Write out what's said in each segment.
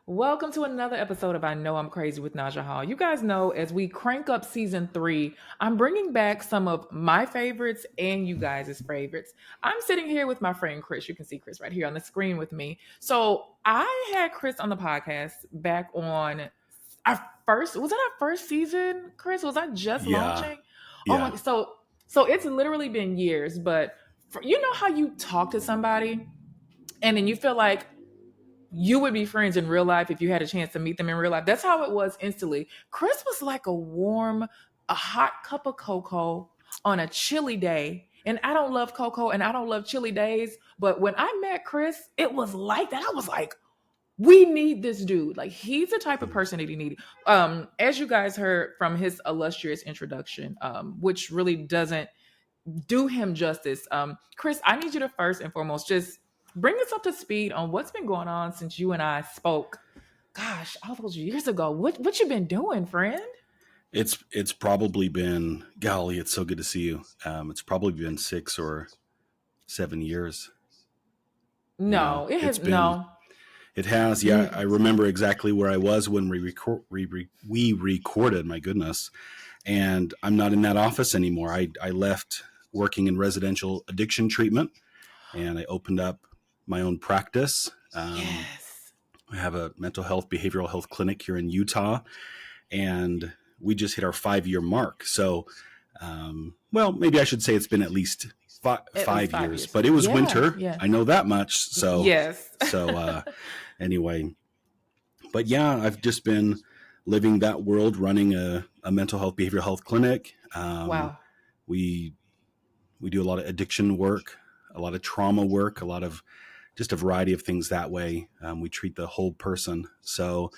Welcome to another episode of I Know I'm Crazy with Naja Hall. You guys know as we crank up season 3, I'm bringing back some of my favorites and you guys' favorites. I'm sitting here with my friend Chris. You can see Chris right here on the screen with me. So I had Chris on the podcast back on was it our first season, Chris? Was I just Yeah, launching? Oh yeah. my, so it's literally been years, but you know how you talk to somebody and then you feel like you would be friends in real life if you had a chance to meet them in real life. That's how it was instantly. Chris was like a hot cup of cocoa on a chilly day. And I don't love cocoa and I don't love chilly days. But when I met Chris, it was like that. I was like, we need this dude. Like he's the type of person that he needed. As you guys heard from his illustrious introduction, which really doesn't do him justice. Chris, I need you to first and foremost just bring us up to speed on what's been going on since you and I spoke. Gosh, all those years ago. What you been doing, friend? It's probably been, golly, it's so good to see you. It's probably been 6 or 7 years. No, it has It's been, no. it has. Yeah, I remember exactly where I was when we recorded. My goodness, and I'm not in that office anymore. I left working in residential addiction treatment, and I opened up my own practice. Yes. I have a mental health behavioral health clinic here in Utah, and we just hit our 5-year mark. So, well, maybe I should say it's been at least At least five five years, years. but it was Yeah, winter. yeah. I know that much. So, Yes. so anyway, but yeah, I've just been living that world, running a mental health behavioral health clinic. Wow. We we do a lot of addiction work, a lot of trauma work, a lot of just a variety of things that way. We treat the whole person. So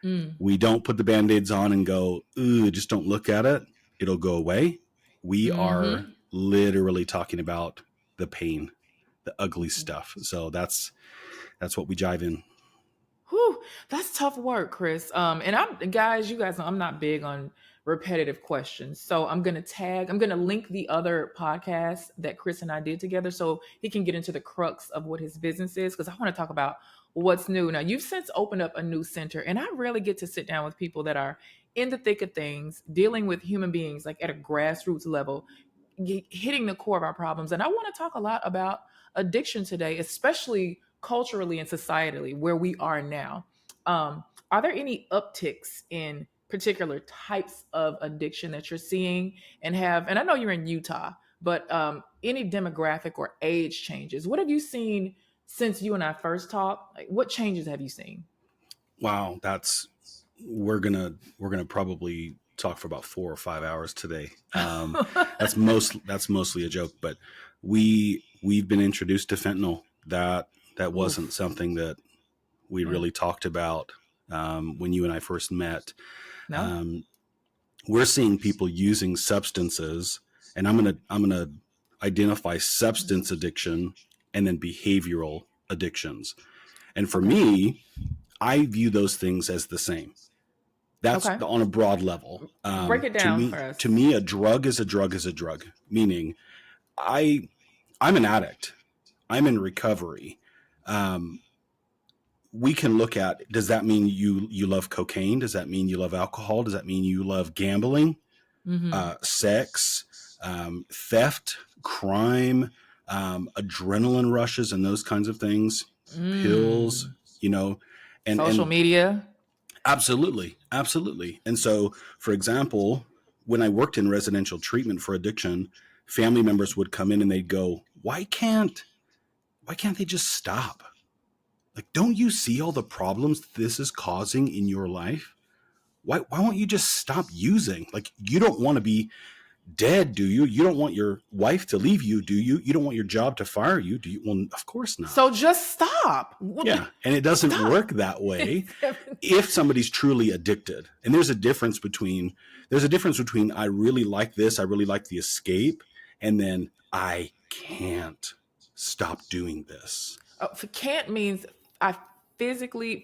Mm. we don't put the Band-Aids on and go, ooh, just don't look at it. It'll go away. We are Mm-hmm. literally talking about the pain, the ugly stuff. So that's what we jive in. Whew, that's tough work, Chris. And you guys know I'm not big on repetitive questions. So I'm gonna link the other podcast that Chris and I did together so he can get into the crux of what his business is, because I want to talk about what's new. Now, you've since opened up a new center, and I rarely get to sit down with people that are in the thick of things, dealing with human beings like at a grassroots level, hitting the core of our problems. And I want to talk a lot about addiction today, especially culturally and societally where we are now. Are there any upticks in particular types of addiction that you're seeing and I know you're in Utah, but any demographic or age changes? What have you seen since you and I first talked? Like, what changes have you seen? Wow, we're gonna probably talk for about 4 or 5 hours today. That's mostly a joke, but we've been introduced to fentanyl. That wasn't Oof. something that we Yeah. really talked about when you and I first met. No? Um, we're seeing people using substances, and I'm gonna identify substance addiction and then behavioral addictions. And for Okay. me, I view those things as the same. That's Okay. on a broad level. Break it To down for me, to us. me, a drug is a drug is a drug. Meaning, I I'm an addict. I'm in recovery. Um, we can look at, does that mean you love cocaine? Does that mean you love alcohol? Does that mean you love gambling, Mm-hmm. sex, theft, crime, adrenaline rushes, and those kinds of things? Pills, Mm. you know, Social and media. absolutely, absolutely. And so, for example, when I worked in residential treatment for addiction, family members would come in and they'd go, why can't they just stop? Like, don't you see all the problems this is causing in your life? Why won't you just stop using? Like, you don't want to be dead, do you? You don't want your wife to leave you, do you? You don't want your job to fire you, do you? Well, of course not. So just stop. Yeah. And it doesn't Stop. work that way if somebody's truly addicted. And there's a difference between I really like this, I really like the escape, and then I can't stop doing this. Can't means I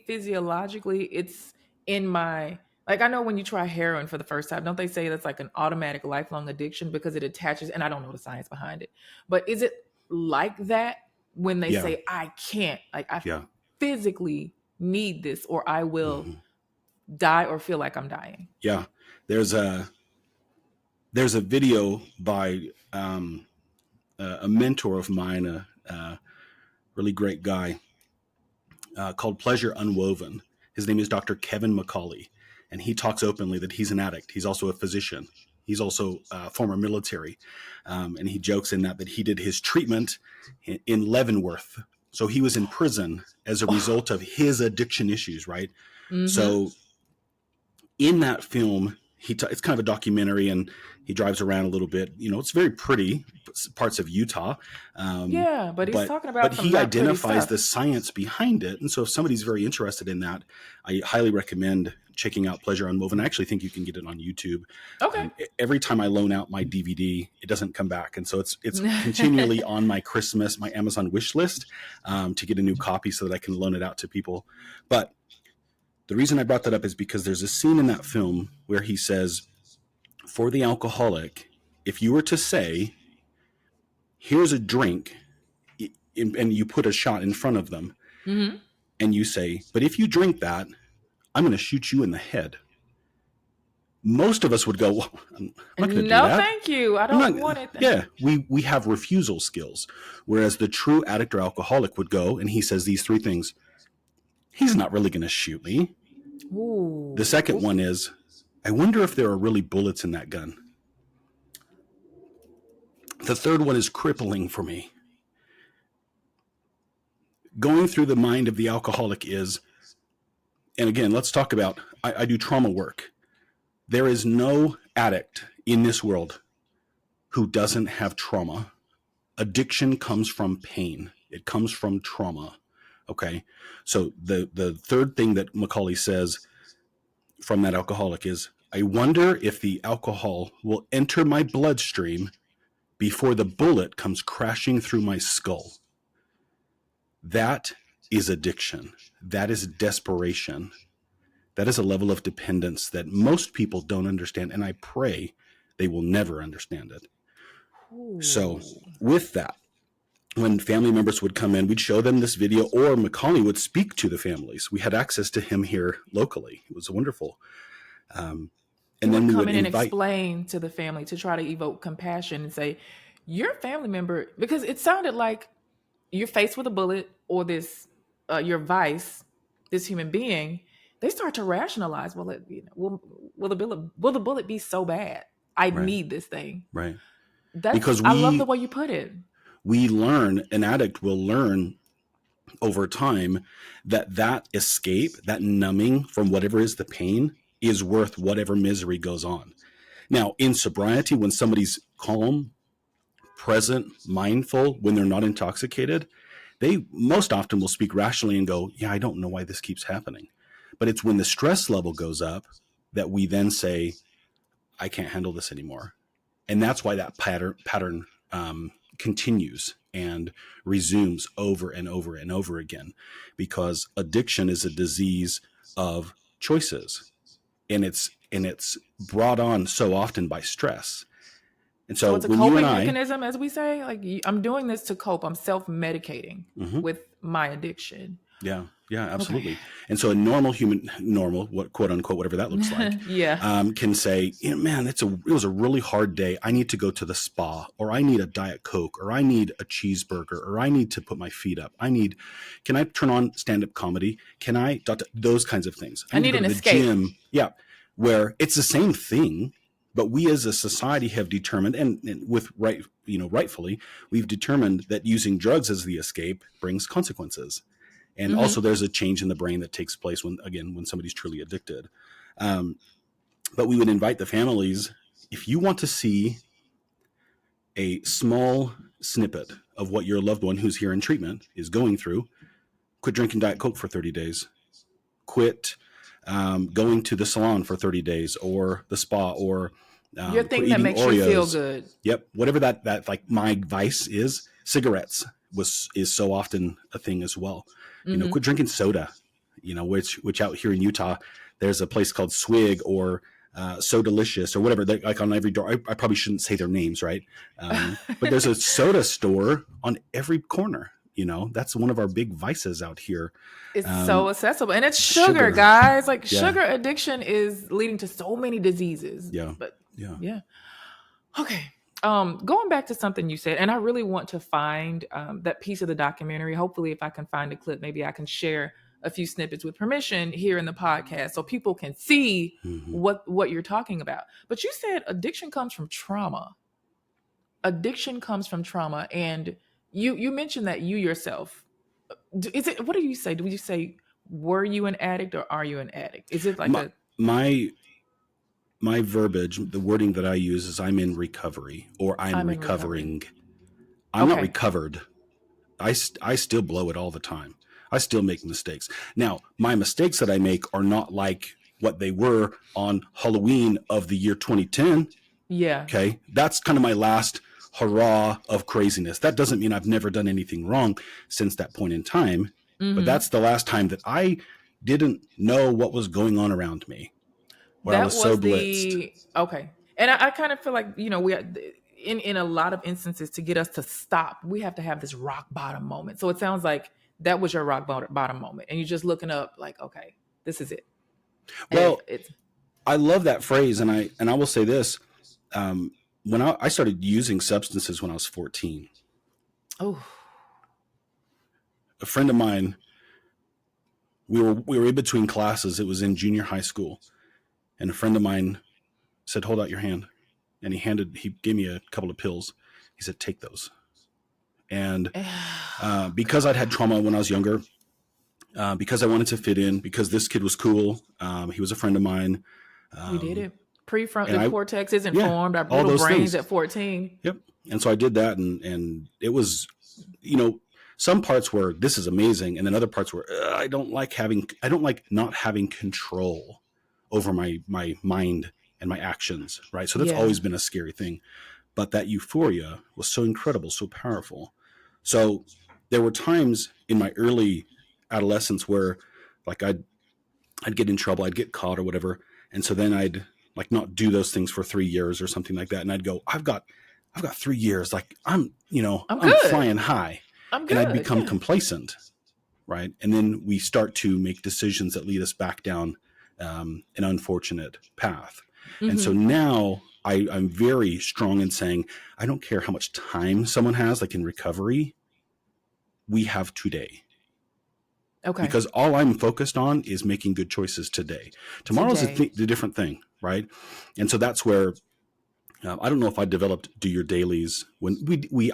physiologically, it's in my, like, I know when you try heroin for the first time, don't they say that's like an automatic lifelong addiction because it attaches, and I don't know the science behind it, but is it like that when they Yeah. say I can't, like I Yeah. physically need this, or I will Mhm. die or feel like I'm dying. Yeah. There's a video by a mentor of mine, a really great guy, called Pleasure Unwoven. His name is Dr. Kevin McCauley, and he talks openly that he's an addict. He's also a physician. He's also former military, and he jokes in that he did his treatment in Leavenworth. So he was in prison as a result of his addiction issues, right? Mm-hmm. So in that film, it's kind of a documentary, and he drives around a little bit. You know, it's very pretty parts of Utah, Yeah, but he's talking but about some he not pretty identifies stuff. the science behind it. And so if somebody's very interested in that, I highly recommend checking out Pleasure Unwoven. I actually think you can get it on YouTube. Okay. Every time I loan out my DVD, it doesn't come back, and so it's continually on my Amazon wish list, to get a new copy so that I can loan it out to people. But the reason I brought that up is because there's a scene in that film where he says, for the alcoholic, if you were to say, here's a drink, and you put a shot in front of them, Mm-hmm. and you say, but if you drink that, I'm going to shoot you in the head. Most of us would go, well, I'm not going to do No, that. thank you. I I'm don't not. want it. Yeah, we have refusal skills. Whereas the true addict or alcoholic would go, and he says these three things. He's not really going to shoot me. Ooh. The second one is, I wonder if there are really bullets in that gun. The third one is crippling for me. Going through the mind of the alcoholic is, and again, let's talk about, I do trauma work. There is no addict in this world who doesn't have trauma. Addiction comes from pain. It comes from trauma. Okay. So the third thing that Macaulay says from that alcoholic is, I wonder if the alcohol will enter my bloodstream before the bullet comes crashing through my skull. That is addiction. That is desperation. That is a level of dependence that most people don't understand, and I pray they will never understand it. Ooh. So with that, when family members would come in, we'd show them this video, or Macaulay would speak to the families. We had access to him here locally. It was wonderful. And then we come would in and invite. explain to the family to try to evoke compassion and say, your family member, because it sounded like you're faced with a bullet or this, your vice, this human being, they start to rationalize. Well, will the bullet be so bad? I Right. need this thing. Right. Because I love the way you put it. We learn, an addict will learn over time that escape, that numbing from whatever is the pain, is worth whatever misery goes on. Now, in sobriety, when somebody's calm, present, mindful, when they're not intoxicated, they most often will speak rationally and go, yeah, I don't know why this keeps happening. But it's when the stress level goes up that we then say, I can't handle this anymore. And that's why that pattern continues and resumes over and over and over again, because addiction is a disease of choices, and it's brought on so often by stress. And so it's a when coping you and I, mechanism, as we say, like I'm doing this to cope. I'm self-medicating with my addiction. Yeah, absolutely. Okay. And so a normal human, what quote unquote, whatever that looks like, can say, man, it was a really hard day. I need to go to the spa, or I need a Diet Coke, or I need a cheeseburger, or I need to put my feet up. Can I turn on stand-up comedy? Can I, those kinds of things. I need to go an to the escape. gym. Yeah. Where it's the same thing, but we as a society have determined, and rightfully, we've determined that using drugs as the escape brings consequences. And also there's a change in the brain that takes place when somebody's truly addicted. But we would invite the families, if you want to see a small snippet of what your loved one who's here in treatment is going through, quit drinking Diet Coke for 30 days. Quit going to the salon for 30 days, or the spa, or your thing that makes Oreos. You feel good. Yep. Whatever that like my vice is. Cigarettes is so often a thing as well. Quit drinking soda, which out here in Utah, there's a place called Swig or So Delicious or whatever. Like on every door, I probably shouldn't say their names, right? But there's a soda store on every corner. That's one of our big vices out here. It's so accessible. And it's sugar, Sugar. guys. Like Yeah. sugar addiction is leading to so many diseases. Yeah. But Yeah. yeah. Okay. Going back to something you said, and I really want to find that piece of the documentary. Hopefully, if I can find a clip, maybe I can share a few snippets with permission here in the podcast so people can see Mm-hmm. what you're talking about. But you said addiction comes from trauma. Addiction comes from trauma, and you mentioned that you yourself. Is it? What do you say? Do you say were you an addict or are you an addict? Is it like My, a my my verbiage, the wording that I use is I'm in recovery or I'm I'm in recovery? recovering. I'm not Okay. recovered. I still blow it all the time. I still make mistakes. Now, my mistakes that I make are not like what they were on Halloween of the year 2010. Yeah. Okay. That's kind of my last hurrah of craziness. That doesn't mean I've never done anything wrong since that point in time, but Mm-hmm. that's the last time that I didn't know what was going on around me, where I That was so was blitzed. the okay. And I kind of feel like, we in a lot of instances to get us to stop, we have to have this rock bottom moment. So it sounds like that was your bottom moment. And you're just looking up like, okay, this is it. And if Well, it's I love that phrase, and I will say this: when I started using substances when I was 14, oh a friend of mine, we were in between classes. It was in junior high school, and a friend of mine said, "Hold out your hand," and he gave me a couple of pills. He said, "Take those." And because I'd had trauma when I was younger, because I wanted to fit in, because this kid was cool, he was a friend of mine. you did Um, it. and The I, cortex isn't yeah, formed, our all little those brains things. at 14. Yep. And so I did that, and it was, some parts were, this is amazing, and then other parts were, I don't like not having control over my mind and my actions, right? So that's Yeah. always been a scary thing. But that euphoria was so incredible, so powerful. So there were times in my early adolescence where, like, I'd get in trouble, I'd get caught or whatever, and so then I'd like not do those things for 3 years or something like that, and I'd go, I've got 3 years, like I'm I'm good. flying high, I'm and I'd good. become Yeah. complacent, right? And then we start to make decisions that lead us back down an unfortunate path. And so Mm-hmm. now I'm very strong in saying, I don't care how much time someone has, like in recovery, we have today. Okay. Because all I'm focused on is making good choices today. Tomorrow's Today. the different thing, right? And so that's where I don't know if I developed Do Your Dailies when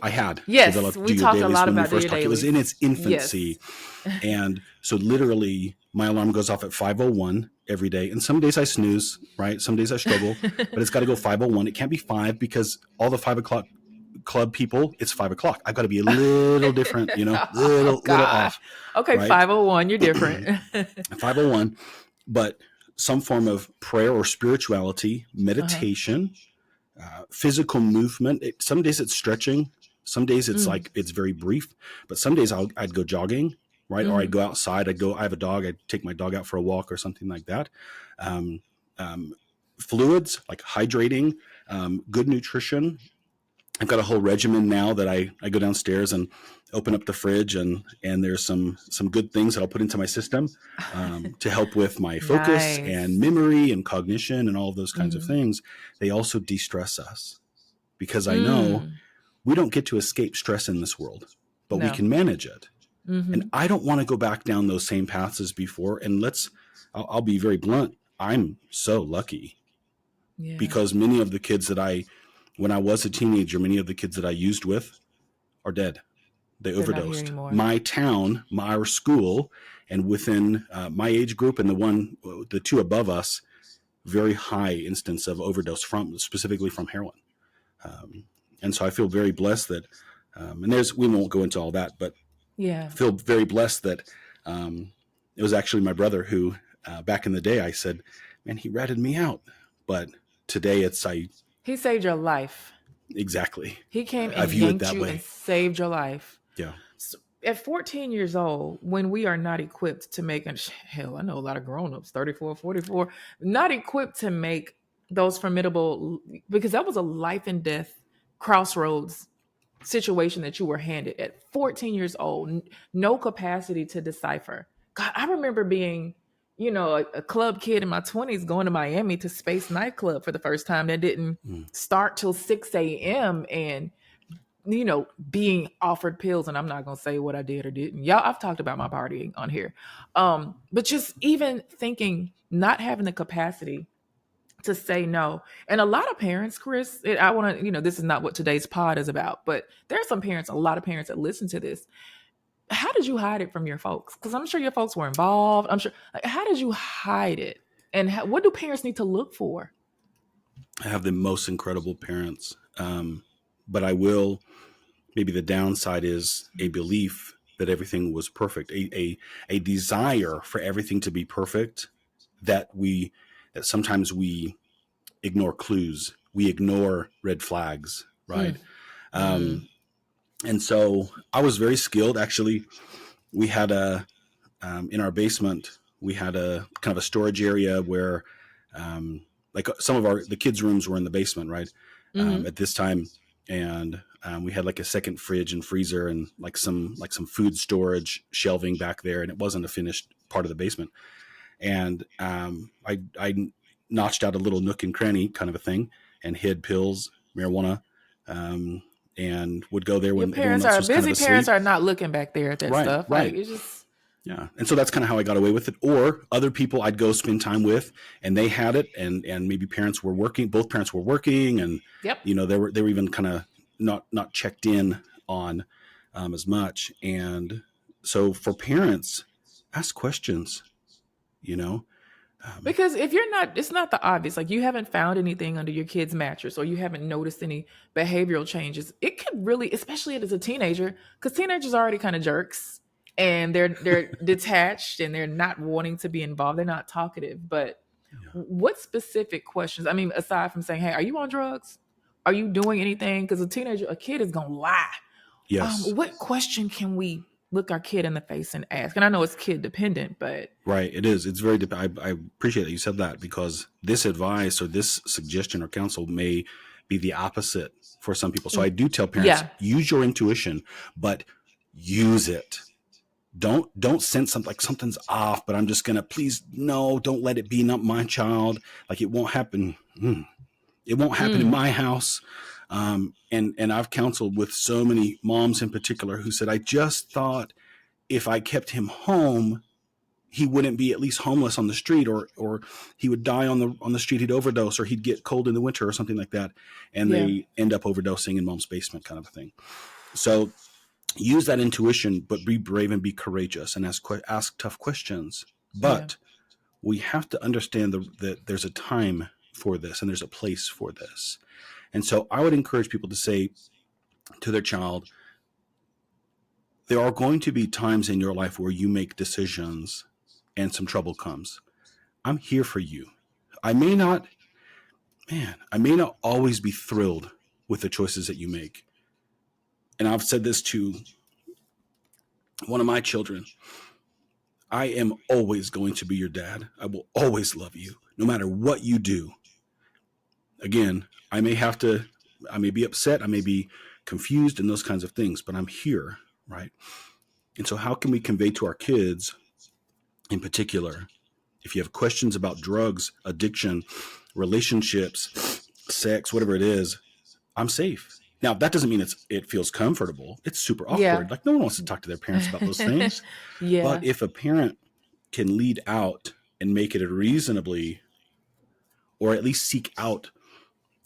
I had Yes, developed we Do Your talked a Dailies lot when we about Do first Your talked. It was Dailies. in its infancy, Yes. and so literally my alarm goes off at 5:01 every day. And some days I snooze, right? Some days I struggle, but it's got to go 5:01. It can't be 5 because all the 5 o'clock club people, it's 5 o'clock. I've got to be a little different, Oh little God. off, Okay, right? 501, you're different. 5:01, but some form of prayer or spirituality, Uh-huh. meditation, physical movement. Some days it's stretching. Some days it's Mm. like it's very brief, but some days I'd go jogging, right? Or I'd Mm-hmm. go outside. I have a dog. I'd take my dog out for a walk or something like that. Um, um, Fluids like hydrating, good nutrition. I've got a whole regimen now that I go downstairs and open up the fridge, and there's some good things that I'll put into my system to help with my focus and Nice. memory and cognition and all of those kinds of Mm-hmm. things. They also de-stress us because I know Mm. we don't get to escape stress in this world, but we No. can manage it. And Mm-hmm. I don't want to go back down those same paths as before. And I'll be very blunt. I'm so lucky Yeah. because many of the kids when I was a teenager, many of the kids that I used with are dead. They They're not here overdosed. anymore. My town, our school, and within my age group and the two above us, very high instance of overdose specifically from heroin. Um, and so I feel very blessed that, and we won't go into all that, but Yeah. I feel very blessed that it was actually my brother who, back in the day, I said, man, he ratted me out. But today He saved your life. exactly, He came I and view it yanked that you and way. saved your life. Yeah. So at 14 years old, when we are not equipped to make, hell, I know a lot of grown-ups, 34, 44, not equipped to make those formidable, because that was a life and death crossroads situation that you were handed at 14 years old, no capacity to decipher. God, I remember being, a club kid in my 20s going to Miami to Space Nightclub for the first time that didn't Mm. start till 6 a.m. and, being offered pills. And I'm not going to say what I did or didn't. Y'all, I've talked about my partying on here. But just even thinking, not having the capacity to say no. And a lot of parents, Chris, I want to, this is not what today's pod is about, but there are some parents, a lot of parents that listen to this. How did you hide it from your folks? Because I'm sure your folks were involved. I'm sure. Like, how did you hide it? And what do parents need to look for? I have the most incredible parents. But I will, maybe the downside is a belief that everything was perfect, a desire for everything to be perfect, that sometimes we ignore clues, we ignore red flags, right? Mm. And so I was very skilled. Actually, we had in our basement, we had a kind of a storage area where, like some of the kids' rooms were in the basement, right? At this time. And we had like a second fridge and freezer and like some food storage shelving back there. And it wasn't a finished part of the basement. And I notched out a little nook and cranny kind of a thing and hid pills, marijuana, and would go there Your when everyone parents else are was kind of busy. asleep. Parents are not looking back there at that Right, stuff. Like, right. it's just. Yeah. And so that's kind of how I got away with it. Or other people I'd go spend time with and they had it, and maybe parents were working, both parents were working, and Yep. they were even kind of not checked in on as much. And so for parents, ask questions, you know. Because if you're not, it's not the obvious. Like, you haven't found anything under your kid's mattress, or you haven't noticed any behavioral changes. It could really, especially as a teenager, because teenagers are already kind of jerks and they're detached and they're not wanting to be involved. They're not talkative. But Yeah. what specific questions? I mean, aside from saying, "Hey, are you on drugs? Are you doing anything?" Because a kid is gonna lie. Yes. What question can we look our kid in the face and ask? And I know it's kid dependent, but Right. It is. It's very, I appreciate that you said that, because this advice or this suggestion or counsel may be the opposite for some people. So I do tell parents, yeah, use your intuition, but use it. Don't sense something like something's off, but I'm just going to, please, no, don't let it be, not my child. Like it won't happen. It won't happen in my house. And I've counseled with so many moms in particular who said, I just thought if I kept him home, he wouldn't be at least homeless on the street, or he would die on the street. He'd overdose, or he'd get cold in the winter or something like that. And yeah. they end up overdosing in mom's basement kind of a thing. So use that intuition, but be brave and be courageous and ask tough questions. Yeah. But we have to understand that there's a time for this and there's a place for this. And so I would encourage people to say to their child, there are going to be times in your life where you make decisions and some trouble comes. I'm here for you. I may not, I may not always be thrilled with the choices that you make. And I've said this to one of my children. I am always going to be your dad. I will always love you, no matter what you do. Again, I may be upset, I may be confused and those kinds of things, but I'm here, right? And so how can we convey to our kids in particular, if you have questions about drugs, addiction, relationships, sex, whatever it is, I'm safe. Now, that doesn't mean it feels comfortable. It's super Yeah. awkward. Like no one wants to talk to their parents about those things. Yeah. But if a parent can lead out and make it a reasonably, or at least seek out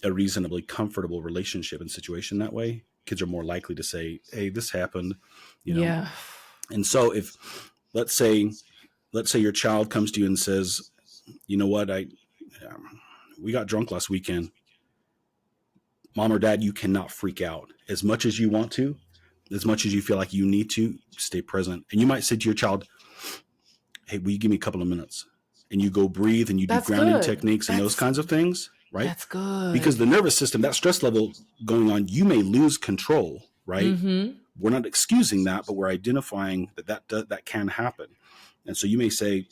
a reasonably comfortable relationship and situation that way, kids are more likely to say, hey, this happened, you know? Yeah. And so if, let's say your child comes to you and says, you know what, we got drunk last weekend. Mom or dad, you cannot freak out as much as you want to, as much as you feel like you need to. Stay present. And you might say to your child, hey, will you give me a couple of minutes? And you go breathe and you do That's grounding good. techniques and those kinds of things, right? That's good. Because the nervous system, that stress level going on, you may lose control, right? Mm-hmm. We're not excusing that, but we're identifying that can happen. And so you may say,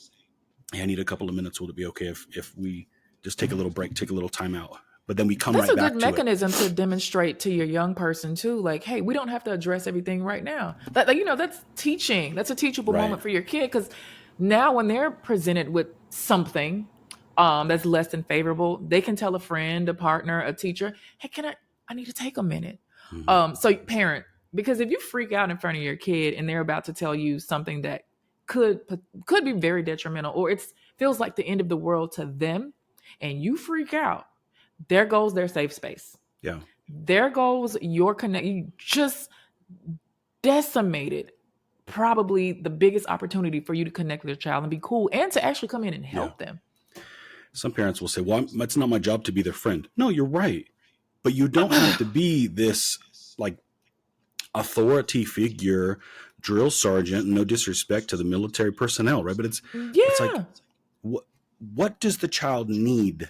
hey, I need a couple of minutes. Would it be okay if we just take a little break, take a little time out? but then we come That's right a good back to it. mechanism to demonstrate to your young person too. Like, hey, we don't have to address everything right now. That, like, that's teaching. That's a teachable Right. moment for your kid, because now when they're presented with something that's less than favorable, they can tell a friend, a partner, a teacher, hey, I need to take a minute. Mhm. So parent, because if you freak out in front of your kid and they're about to tell you something that could be very detrimental, or it feels like the end of the world to them, and you freak out, there goes their safe space. Yeah. There goes your connect. You just decimated probably the biggest opportunity for you to connect with your child and be cool and to actually come in and Yeah. help them. Some parents will say, well, it's not my job to be their friend. No, you're right. But you don't have to be this like authority figure, drill sergeant, no disrespect to the military personnel, right? But it's like, Yeah. what does the child need,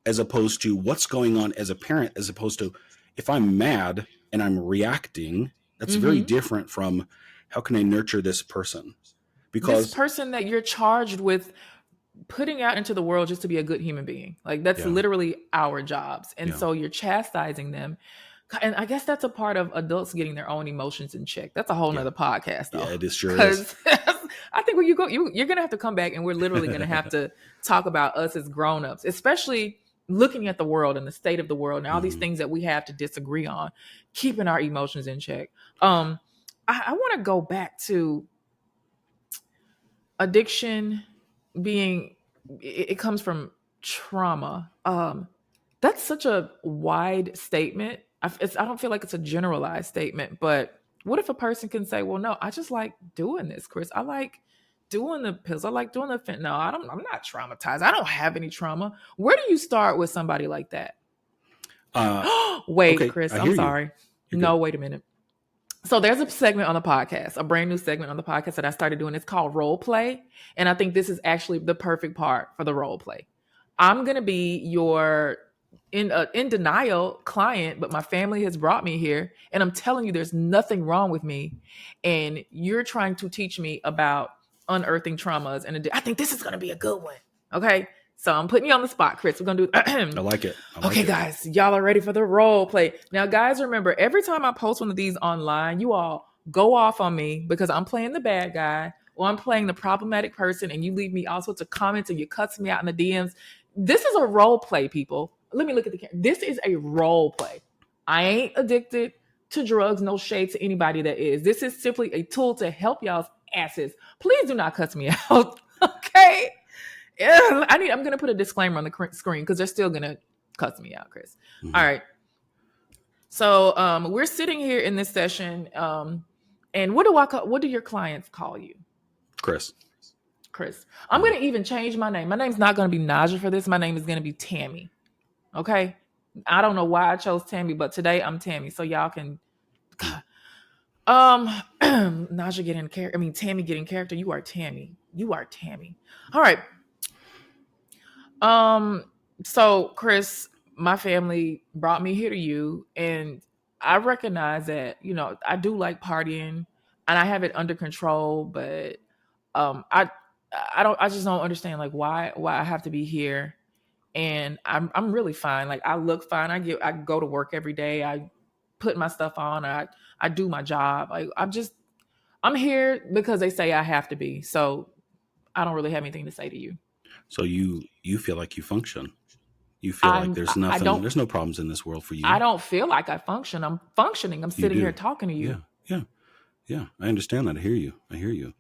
as opposed to what's going on as a parent, as opposed to if I'm mad and I'm reacting, that's very Mm-hmm. different from how can I nurture this person? This Because person that you're charged with putting out into the world just to be a good human being. Like, that's yeah, literally our jobs. And yeah, so you're chastising them. And I guess that's a part of adults getting their own emotions in check. That's a whole yeah, nother podcast yeah, though. it is, sure is. Because I think when you go, you're going to have to come back, and we're literally going to have to talk about us as grownups, especially looking at the world and the state of the world and all these Mhm. things that we have to disagree on, keeping our emotions in check. I want to go back to addiction being, it comes from trauma. That's such a wide statement. I don't feel like it's a generalized statement, but what if a person can say, well, no, I just like doing this, Chris. I like doing the pills. I like doing the fentanyl. I'm not traumatized. I don't have any trauma. Where do you start with somebody like that? Uh, Wait, okay, Chris, I I'm hear you. sorry. You're good. No, wait a minute. So there's a segment on the podcast, a brand new segment on the podcast that I started doing. It's called role play. And I think this is actually the perfect part for the role play. I'm going to be your in denial client, but my family has brought me here, and I'm telling you there's nothing wrong with me, and you're trying to teach me about unearthing traumas, and I think this is going to be a good one. Okay? So I'm putting you on the spot, Chris. We're going to I do like it. I like Okay, it. guys, y'all are ready for the role play. Now, guys, remember, every time I post one of these online, you all go off on me because I'm playing the bad guy or I'm playing the problematic person, and you leave me all sorts of comments and you cuss me out in the DMs. This is a role play, people. Let me look at the camera. This is a role play. I ain't addicted to drugs, no shade to anybody that is. This is simply a tool to help y'all's asses. Please do not cuss me out, okay? Yeah, I'm gonna put a disclaimer on the screen because they're still gonna cuss me out, Chris. All Mhm. right. So we're sitting here in this session, and what do your clients call you, Chris. Chris? I'm Mhm. gonna even change my name. My name's not gonna be Naja for this. My name is gonna be Tammy. Okay. I don't know why I chose Tammy, but today I'm Tammy, so y'all can. Mhm. Naja get in character. I mean, Tammy get in character. You are Tammy. You are Tammy. All right. Um, so Chris, my family brought me here to you, and I recognize that, I do like partying and I have it under control, but um I I just don't understand like why I have to be here. And I'm really fine. Like, I look fine. I go to work every day. I put my stuff on. I do my job. Like, I'm here because they say I have to be. So I don't really have anything to say to you. So you feel like you function. You feel like I'm there's I nothing, don't there's no problems in this world for I you. don't feel like I function. I'm functioning. I'm You sitting here do. talking to you. Yeah. Yeah. Yeah. I understand that. I hear you. I hear you.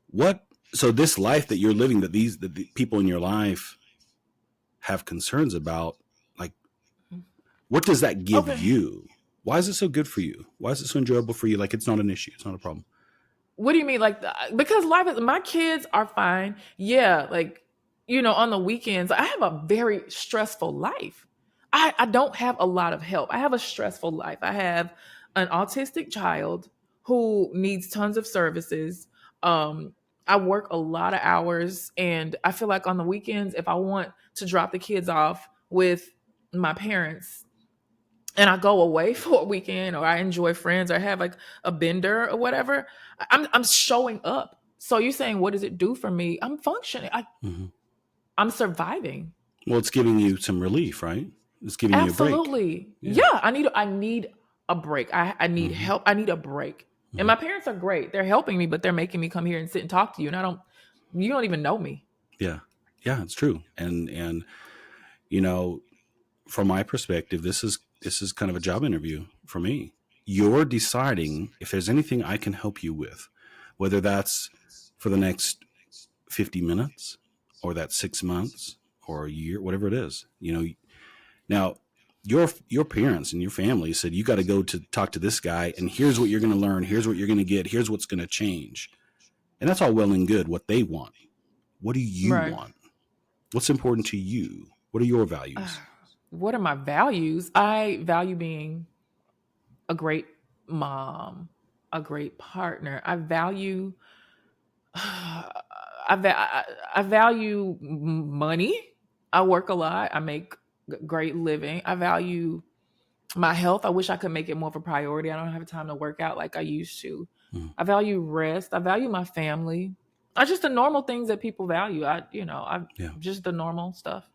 What so this life that you're living, that the people in your life have concerns about, like, what does that give Okay. you? Why is it so good for you? Why is it so enjoyable for you? Like, it's not an issue. It's not a problem. What do you mean? Like, because life is, my kids are fine. Yeah. Like, on the weekends, I have a very stressful life. I don't have a lot of help. I have a stressful life. I have an autistic child who needs tons of services. Um, I work a lot of hours, and I feel like on the weekends, if I want to drop the kids off with my parents, and I go away for a weekend, or I enjoy friends, or have like a bender or whatever, I'm showing up. So you're saying, what does it do for me? I'm functioning. Hmm. I'm surviving. Well, it's giving you some relief, right? It's giving you a break. Absolutely. Yeah. Yeah, I need a break. I need Mm-hmm. help. I need a break. And Mm-hmm. my parents are great. They're helping me, but they're making me come here and sit and talk to you. And you don't even know me. Yeah. Yeah, it's true. And you know, from my perspective, this is kind of a job interview for me. You're deciding if there's anything I can help you with, whether that's for the next 50 minutes or that 6 months or a year, whatever it is. Now your parents and your family said you got to go to talk to this guy, and here's what you're going to learn, here's what you're going to get, here's what's going to change. And that's all well and good, what they want. What do you Right. want? What's important to you? What are your values? What are my values? I value being a great mom, a great partner. I value I value money. I work a lot. I make great living. I value my health. I wish I could make it more of a priority. I don't have time to work out like I used to. Mm, I value rest. I value my family. I just the normal things that people value. I yeah. just the normal stuff.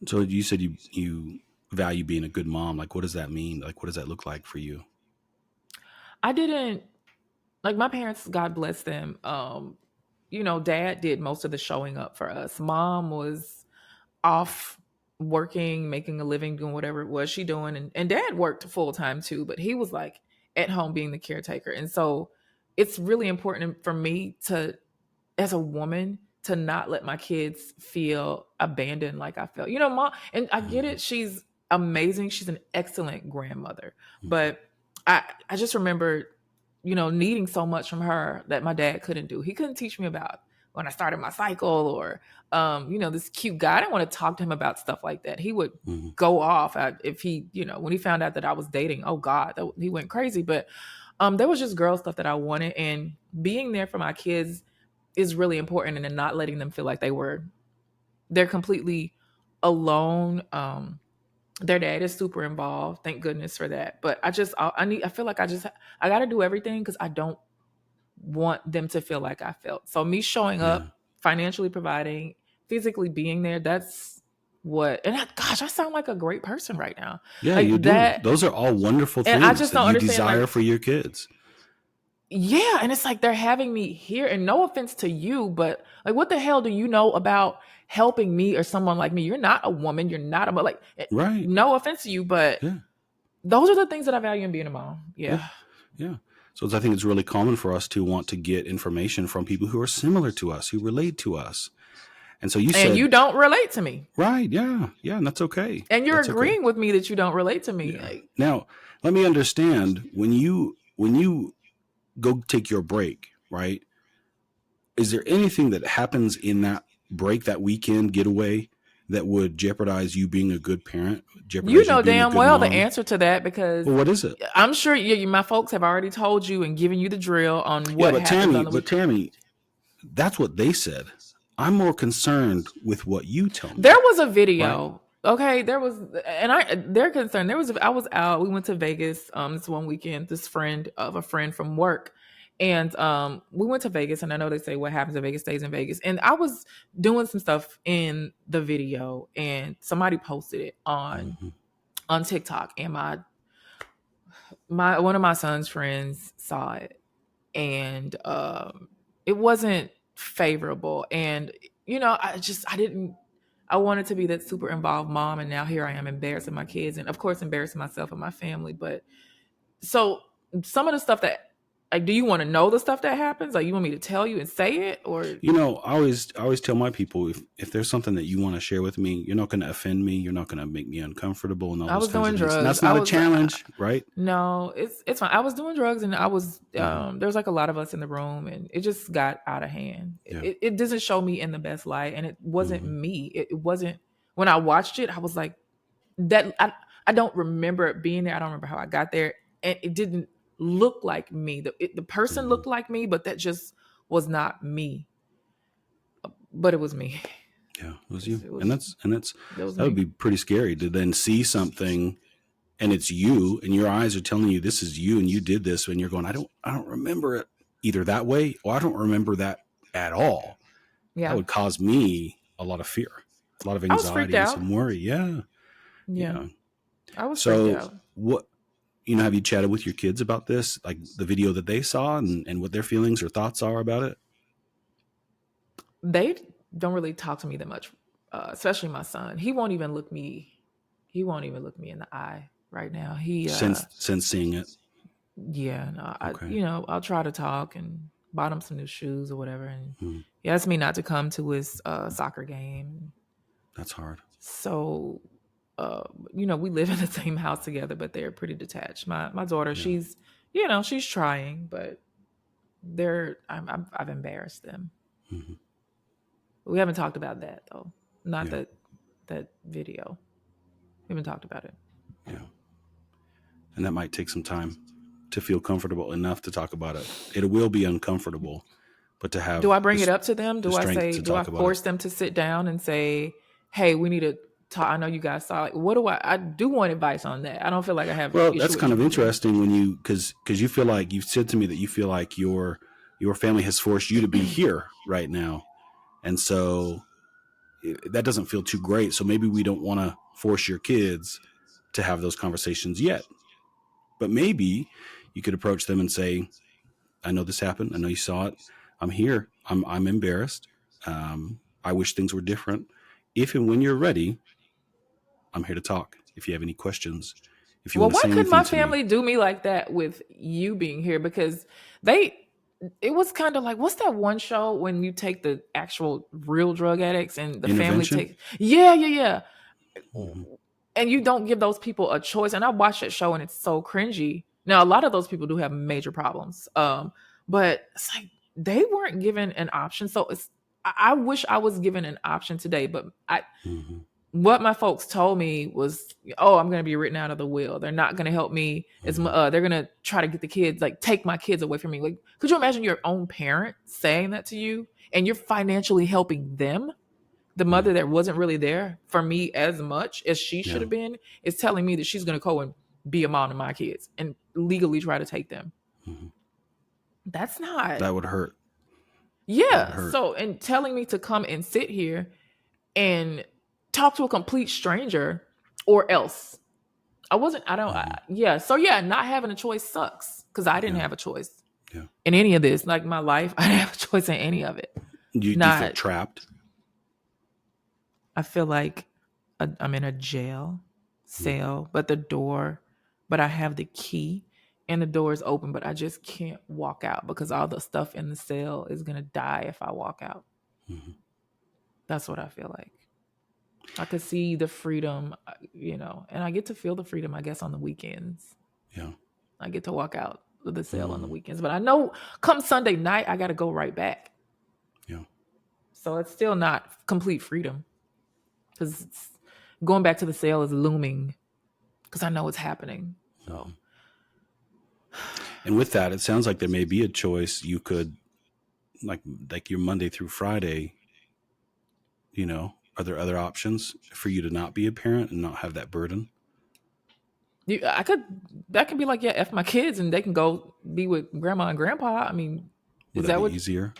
So you said you value being a good mom. Like, what does that mean? Like, what does that look like for you? I didn't like my parents, God bless them. Dad did most of the showing up for us. Mom was off working, making a living, doing whatever it was she doing. And dad worked full time too, but he was like at home being the caretaker. And so it's really important for me to, as a woman, to not let my kids feel abandoned like I felt. Mom, and I get Mm-hmm. it, she's amazing. She's an excellent grandmother. Mm-hmm. But I just remember, needing so much from her that my dad couldn't do. He couldn't teach me about when I started my cycle or this cute guy. I didn't want to talk to him about stuff like that. He would Mm-hmm. go off if he, when he found out that I was dating. Oh God, he went crazy. But there was just girl stuff that I wanted, and being there for my kids is really important, and then not letting them feel like they're completely alone. Their dad is super involved. Thank goodness for that. But I feel like I got to do everything because I don't want them to feel like I felt. So me showing Yeah. up, financially providing, physically being there, that's gosh, I sound like a great person right now. Yeah, you Like do. that. Those are all wonderful And I things just that don't you understand, desire like, for your kids. yeah, and it's like they're having me here, and no offense to you, but like, what the hell do you know about helping me or someone like me? You're not a woman. You're not Right. no offense to you, but Yeah. those are the things that I value in being a mom. Yeah. Yeah. Yeah. So I think it's really common for us to want to get information from people who are similar to us, who relate to us. And so you And you said, don't relate to me. right, yeah, yeah, and that's okay. And you're That's okay. agreeing with me that you don't relate to me. Yeah. Like, Now, let me understand when you go take your break, right? Is there anything that happens in that break, that weekend getaway, that would jeopardize you being a good parent, you jeopardize you know being a damn good well the mom? answer to that because Well, what is it? I'm sure my folks have already told you and given you the drill on Yeah, what but happens Tammy, on the but week. Tammy, that's what they said. I'm more concerned with what you tell There me, was a right? video. Okay, there was, and they're concerned. I was out. We went to Vegas this one weekend. This friend of a friend from work, and we went to Vegas. And I know they say what happens in Vegas stays in Vegas. And I was doing some stuff in the video, and somebody posted it Mm-hmm. on TikTok, and my one of my son's friends saw it, and it wasn't favorable. And I didn't. I wanted to be that super involved mom, and now here I am embarrassing my kids, and of course embarrassing myself and my family. But so some of the stuff that, like, do you want to know the stuff that happens? Like, you want me to tell you and say it, or I always tell my people, if there's something that you want to share with me, you're not going to offend me, you're not going to make me uncomfortable, and all I those was kinds of doing things. And drugs. that's not a challenge, right? No, it's fine. I was doing drugs, and I was Mm-hmm. there was like a lot of us in the room, and it just got out of hand. Yeah. It doesn't show me in the best light, and it wasn't Mm-hmm. me. It wasn't when I watched it. I was like that. I don't remember it being there. I don't remember how I got there, and it didn't look like me. The person Mm-hmm. looked like me, but that just was not me. But it was me. Yeah, it was you, It and was that's that was that would me. be pretty scary to then see something, and it's you, and your eyes are telling you this is you, and you did this, and you're going, I don't remember it either that way, or I don't remember that at all. That Yeah. would cause me a lot of fear. a lot of I was freaked anxiety, out. some worry. Yeah. Yeah, Yeah. I was freaked So out. what, have you chatted with your kids about this, like the video that they saw and what their feelings or thoughts are about it? They don't really talk to me that much, especially my son. He won't even look me. He won't even look me in the eye right now. Since seeing it. Yeah, no, Okay. I'll try to talk and bought him some new shoes or whatever, and Hmm. he asked me not to come to his soccer game. That's hard. So, uh, we live in the same house together, but they're pretty detached. My daughter, Yeah. she's trying, but I've embarrassed them. Hmm. We haven't talked about that though. Not Yeah. that video. We haven't talked about it. Yeah. And that might take some time to feel comfortable enough to talk about it. It will be uncomfortable, but to Do have I bring it up to them? the strength to Do I talk about it. force them to sit down and say, "Hey, we need to talk"? I know you guys saw it. What do I do want advice on that. I don't feel like I have Well, issue that's with kind of anything. interesting when because you feel like you've said to me that you feel like your family has forced you to be here right now. And so that doesn't feel too great. So maybe we don't want to force your kids to have those conversations yet. But maybe you could approach them and say, I know this happened. I know you saw it. I'm here. I'm embarrassed. I wish things were different. If and when you're ready, I'm here to talk. If you have any questions, if you Well, want to why say couldn't anything my to me. family do me like that with you being here? Because it was kind of like, what's that one show when you take the actual real drug addicts and the family Intervention? take, yeah. Mm-hmm. And you don't give those people a choice. And I watched that show and it's so cringy. Now, a lot of those people do have major problems. But it's like they weren't given an option. So I wish I was given an option today, but Mm-hmm. what my folks told me was, oh, I'm going to be written out of the will. They're not going to help me as much. Mm-hmm. They're going to try to get the kids, like take my kids away from me. Like, could you imagine your own parent saying that to you and you're financially helping them? The Yeah. mother that wasn't really there for me as much as she should Yeah. have been is telling me that she's going to go and be a mom to my kids and legally try to take them. Mm-hmm. That's not, That would hurt. That would yeah. hurt. So, and telling me to come and sit here and talk to a complete stranger or else. I don't, Mm-hmm. yeah. So, yeah, not having a choice sucks because I didn't Yeah. have a choice Yeah. in any of this. Like my life, I didn't have a choice in any of it. Do you feel Not, trapped? I feel like I'm in a jail Mm-hmm. cell, but I have the key and the door is open, but I just can't walk out because all the stuff in the cell is going to die if I walk out. Mm-hmm. That's what I feel like. I could see the freedom, and I get to feel the freedom, I guess, on the weekends. Yeah. I get to walk out of the cell on the Mm-hmm. weekends, but I know come Sunday night, I got to go right back. Yeah. So it's still not complete freedom because going back to the cell is looming because I know it's happening. Mm-hmm. So, And with that, it sounds like there may be a choice you could, like your Monday through Friday, are there other options for you to not be a parent and not have that burden? that could be like, yeah, F my kids and they can go be with grandma and grandpa. I mean, Would is that that be what? easier?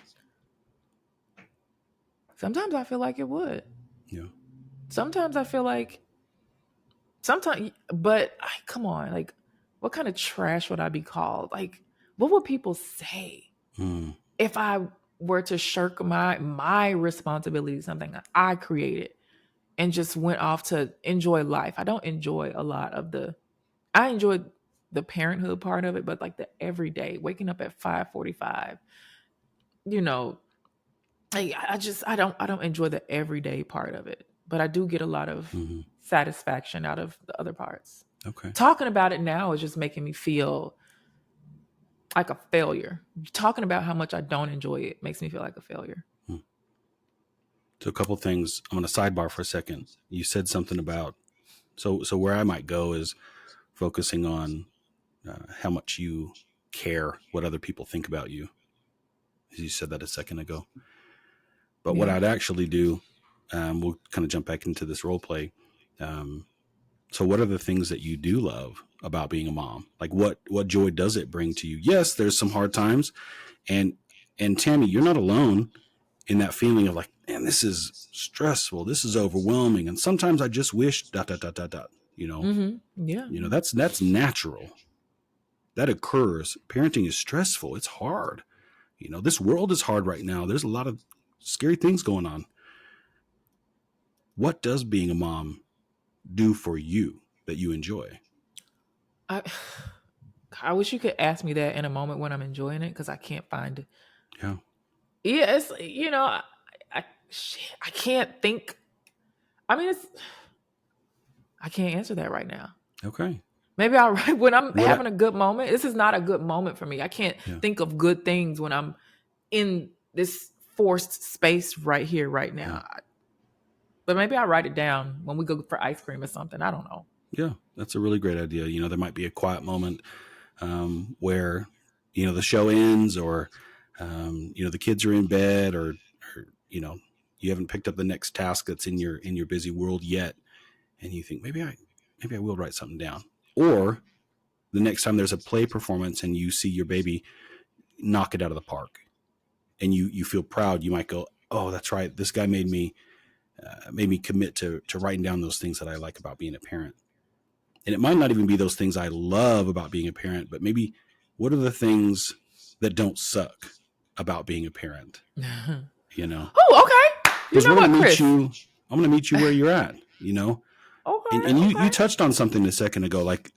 Sometimes I feel like it would. Yeah. Sometimes I feel like, but come on, like, what kind of trash would I be called? Like, what would people say Mm. if I were to shirk my responsibility, something I created, and just went off to enjoy life? I don't enjoy a lot of I enjoyed the parenthood part of it, but like the everyday, waking up at 5:45, you know, like I don't enjoy the everyday part of it, but I do get a lot of Mm-hmm. satisfaction out of the other parts. Okay. Talking about it now is just making me feel like a failure. Talking about how much I don't enjoy it makes me feel like a failure. Mm. So a couple things. I'm going to sidebar for a second. You said something about so where I might go is focusing on how much you care what other people think about you. You said that a second ago. But what Yeah. I'd actually do, we'll kind of jump back into this role play. So what are the things that you do love about being a mom? Like what joy does it bring to you? Yes, there's some hard times. And Tammy, you're not alone in that feeling of like, man, this is stressful. This is overwhelming. And sometimes I just wish ... Yeah. That's natural. That occurs. Parenting is stressful. It's hard. This world is hard right now. There's a lot of scary things going on. What does being a mom do for you that you enjoy? I I wish you could ask me that in a moment when I'm enjoying it, because I can't find it. Yeah. Yeah, it's shit, I can't think. I mean, I can't answer that right now. Okay. Maybe I'll write when I'm What I, having a good moment. This is not a good moment for me. I can't yeah. think of good things when I'm in this forced space right here, right Yeah. now. But maybe I'll write it down when we go for ice cream or something. I don't know. Yeah. That's a really great idea. There might be a quiet moment where, the show ends, or, the kids are in bed, or you haven't picked up the next task that's in your busy world yet. And you think, maybe I will write something down. Or the next time there's a play performance and you see your baby knock it out of the park, and you feel proud, you might go, oh, that's right. This guy made me commit to writing down those things that I like about being a parent. And it might not even be those things I love about being a parent, but maybe what are the things that don't suck about being a parent? Oh, okay. You Because know what, Chris? I'm going to meet you where you're at, Okay. And you touched on something a second ago, like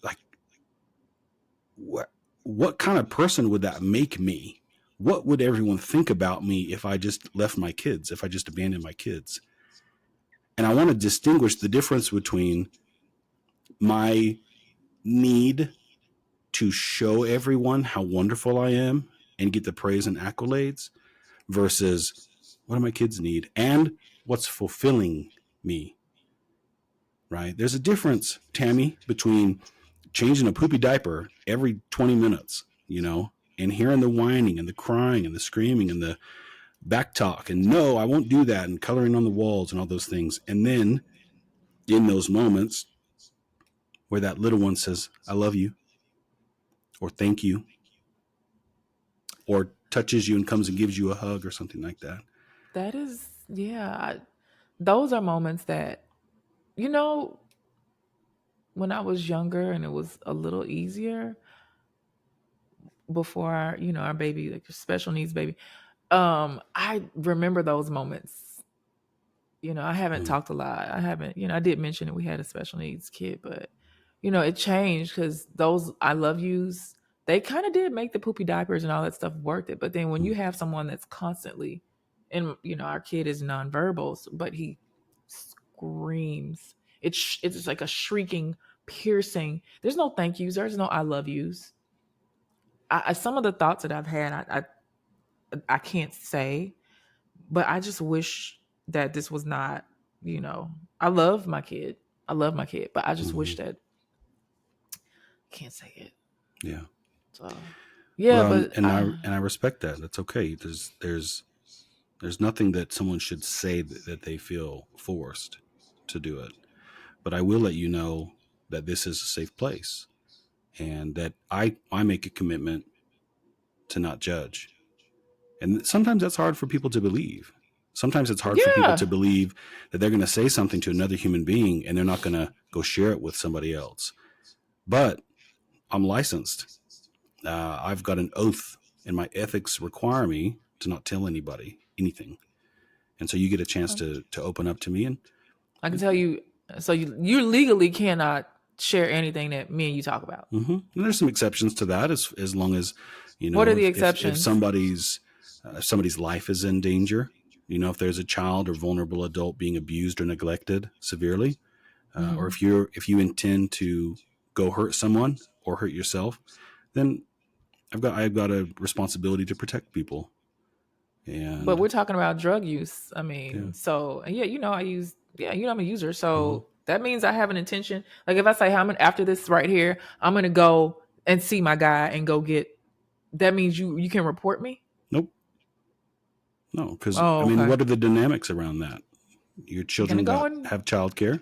what kind of person would that make me? What would everyone think about me if I just left my kids, if I just abandoned my kids? And I want to distinguish the difference between my need to show everyone how wonderful I am and get the praise and accolades versus what do my kids need and what's fulfilling me, right? There's a difference, Tammy, between changing a poopy diaper every 20 minutes, and hearing the whining and the crying and the screaming and the back talk and no, I won't do that, and coloring on the walls and all those things. And then in those moments where that little one says, I love you, or thank you, or touches you and comes and gives you a hug or something like that. That is, yeah. Those are moments that, when I was younger and it was a little easier before our baby, like special needs baby. I remember those moments. I haven't talked a lot. I haven't, I did mention that we had a special needs kid, but it changed because those I love yous, they kind of did make the poopy diapers and all that stuff worth it. But then when you have someone that's constantly, and our kid is nonverbal, but he screams. It's just like a shrieking, piercing. There's no thank yous. There's no I love yous. Some of the thoughts that I've had, I can't say, but I just wish that this was not, I love my kid. I love my kid, but I just wish that I can't say it. Yeah. So, yeah, well, but I respect that. That's okay. There's nothing that someone should say that they feel forced to do it. But I will let you know that this is a safe place, and that I make a commitment to not judge. And sometimes that's hard for people to believe. Sometimes it's hard for people to believe that they're going to say something to another human being and they're not going to go share it with somebody else. But I'm licensed. I've got an oath, and my ethics require me to not tell anybody anything. And so you get a chance to open up to me. And I can tell you, so you legally cannot share anything that me and you talk about. Mm-hmm. And there's some exceptions to that, as long as, what are the exceptions? If somebody's life is in danger, if there's a child or vulnerable adult being abused or neglected severely, or if you intend to go hurt someone or hurt yourself, then I've got a responsibility to protect people. But we're talking about drug use. I mean, yeah. So I use, I'm a user. So that means I have an intention. Like if I say, after this right here, I'm going to go and see my guy and go get, that means you can report me? Nope. No, because what are the dynamics around that? Your children have childcare?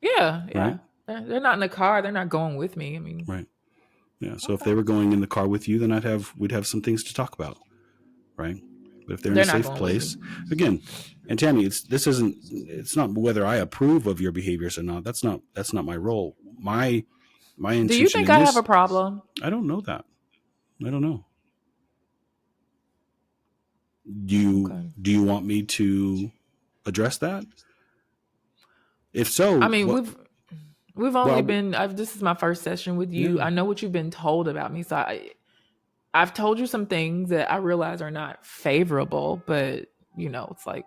Yeah. Right? They're not in the car. They're not going with me. I mean, right. Yeah. So if they were going in the car with you, then we'd have some things to talk about. Right. But if they're in a safe place, again, And Tammy, it's not whether I approve of your behaviors or not. That's not my role. My Do you intention think in I have a this, problem? I don't know that. I don't know. Do you want me to address that? If I so, mean, what? we've only Well, been. This is my first session with you. yeah, I know what you've been told about me, so I've told you some things that I realize are not favorable, but it's like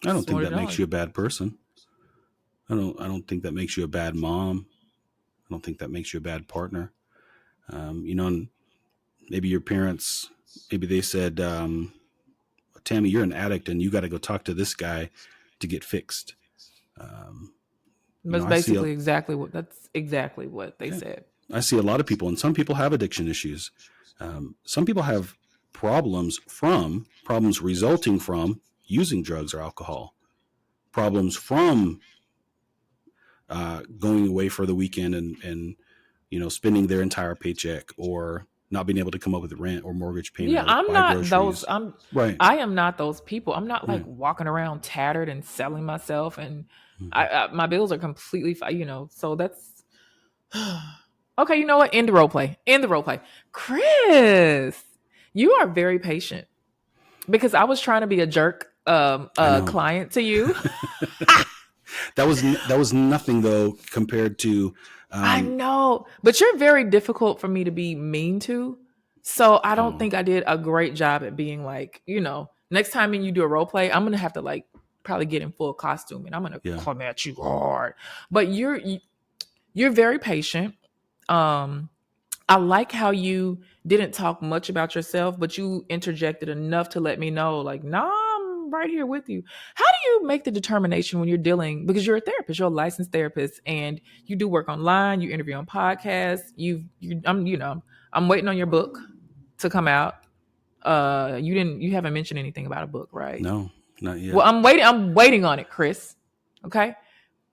I don't it's think what that it makes is. you a bad person. I don't think that makes you a bad mom. I don't think that makes you a bad partner. And maybe your parents, maybe they said, Tammy, you're an addict and you got to go talk to this guy to get fixed. Um, That's I see basically exactly what they yeah, said. I see a lot of people, and some people have addiction issues. Some people have problems resulting from using drugs or alcohol, problems from going away for the weekend and spending their entire paycheck, or not being able to come up with rent or mortgage payment Yeah, or I'm buy not those. groceries. Right. I am not those people. I'm not like Right. walking around tattered and selling myself, and Mm-hmm. my bills are completely fine. So that's okay. You know what? End the role play. End the role play. Chris, you are very patient because I was trying to be a jerk I know. client to you. That was nothing though compared to I um know, but you're very difficult for me to be mean to. So I don't oh think I did a great job at being like, next time when you do a role play, I'm gonna have to like probably get in full costume and I'm gonna yeah. come at you hard. But you're very patient. Um, I like how you didn't talk much about yourself, but you interjected enough to let me know, like, nah, I'm right here with you. How do you make the determination when you're dealing, because you're a therapist, you're a licensed therapist, and you do work online, you interview on podcasts, I'm waiting on your book to come out. You haven't mentioned anything about a book, right? No, not Well, yet. I'm waiting on it, Chris. Okay,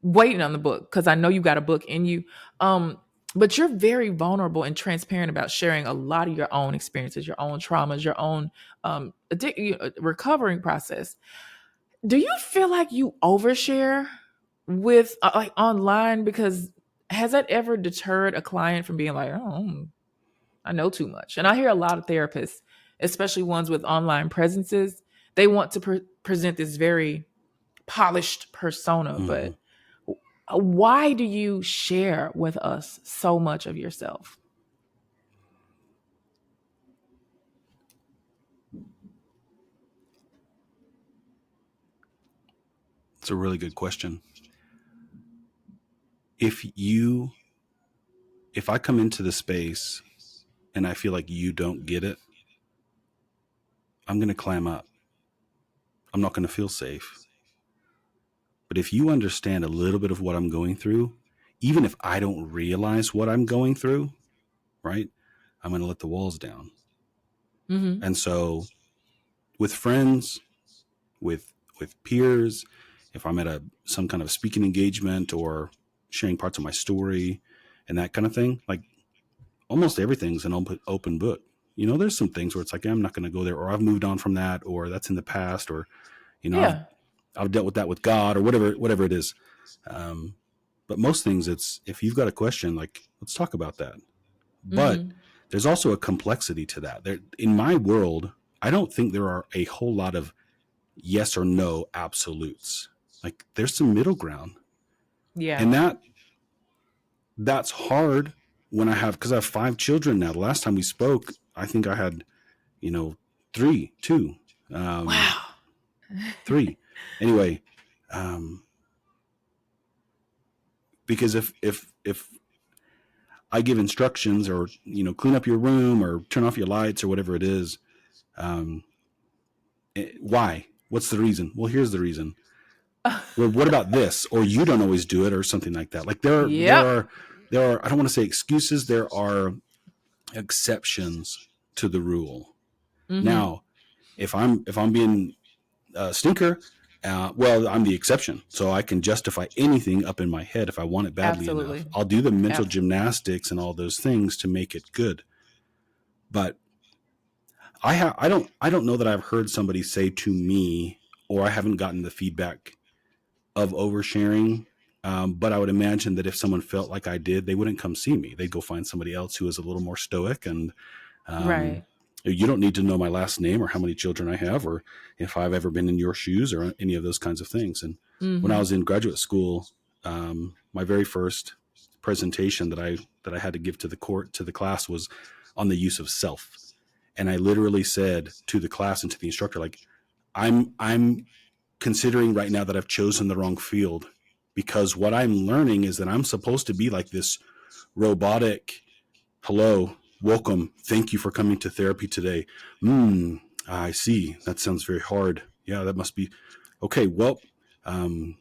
waiting on the book because I know you got a book in you. Um, but you're very vulnerable and transparent about sharing a lot of your own experiences, your own traumas, your own recovering process. Do you feel like you overshare with like online? Because has that ever deterred a client from being like, oh, I know too much? And I hear a lot of therapists, especially ones with online presences, they want to present this very polished persona, Hmm. but why do you share with us so much of yourself? It's a really good question. If you if I come into the space and I feel like you don't get it, I'm going to clam up. I'm not going to feel safe. But if you understand a little bit of what I'm going through, even if I don't realize what I'm going through, right? I'm going to let the walls down. Mm-hmm. And so with friends, with peers, if I'm at some kind of speaking engagement or sharing parts of my story and that kind of thing, like almost everything's an open book. There's some things where it's like, I'm not going to go there, or I've moved on from that, or that's in the past, or I've Yeah. I've dealt with that with God, or whatever it is. Um, but most things, it's if you've got a question, like let's talk about that. But Mm-hmm. there's also a complexity to that. There, in my world, I don't think there are a whole lot of yes or no absolutes. Like there's some middle ground, Yeah. and that's hard when because I have 5 children now. The last time we spoke, I think I had three, two, um, Wow. three. Anyway, um, because if I give instructions, or clean up your room or turn off your lights or whatever it is, um, why? What's the reason? Well, here's the reason. Well, what about this? Or you don't always do it, or something like that. Like Yep. there are. I don't want to say excuses. There are exceptions to the rule. Mm-hmm. Now, if I'm being a stinker, well, I'm the exception, so I can justify anything up in my head if I want it badly enough. Absolutely. I'll do the mental Absolutely. gymnastics and all those things to make it good. But I don't know that I've heard somebody say to me, or I haven't gotten the feedback of oversharing. But I would imagine that if someone felt like I did, they wouldn't come see me. They'd go find somebody else who is a little more stoic. And Right. you don't need to know my last name or how many children I have or if I've ever been in your shoes or any of those kinds of things. And when I Mm-hmm. was in graduate school, my very first presentation that I had to give to the class was on the use of self. And I literally said to the class and to the instructor, like, I'm considering right now that I've chosen the wrong field, because what I'm learning is that I'm supposed to be like this robotic, hello, welcome, thank you for coming to therapy today. I see. That sounds very hard. Yeah, that must be okay. Well, um,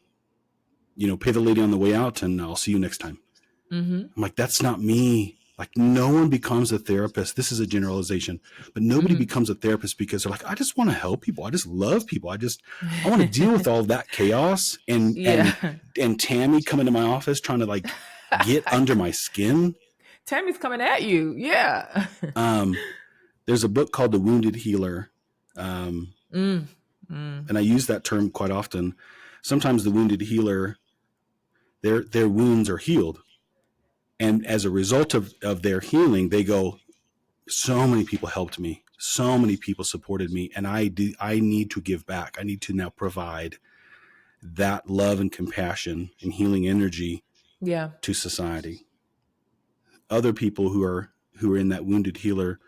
pay the lady on the way out and I'll see you next time. Mm-hmm. I'm like, that's not me. Like, no one becomes a therapist. This is a generalization, but nobody Mm-hmm. becomes a therapist because they're like, I just want to help people. I just love people. I want to deal with all of that chaos Yeah. and Tammy coming to my office trying to like get under my skin. Tammy's coming at you. Yeah. Um, there's a book called The Wounded Healer. Um, Mm. Mm. and I use that term quite often. Sometimes the wounded healer, their wounds are healed. And as a result of their healing, they go, so many people helped me. So many people supported me. And I need to give back. I need to now provide that love and compassion and healing energy Yeah. to society. Other people who are in that wounded healer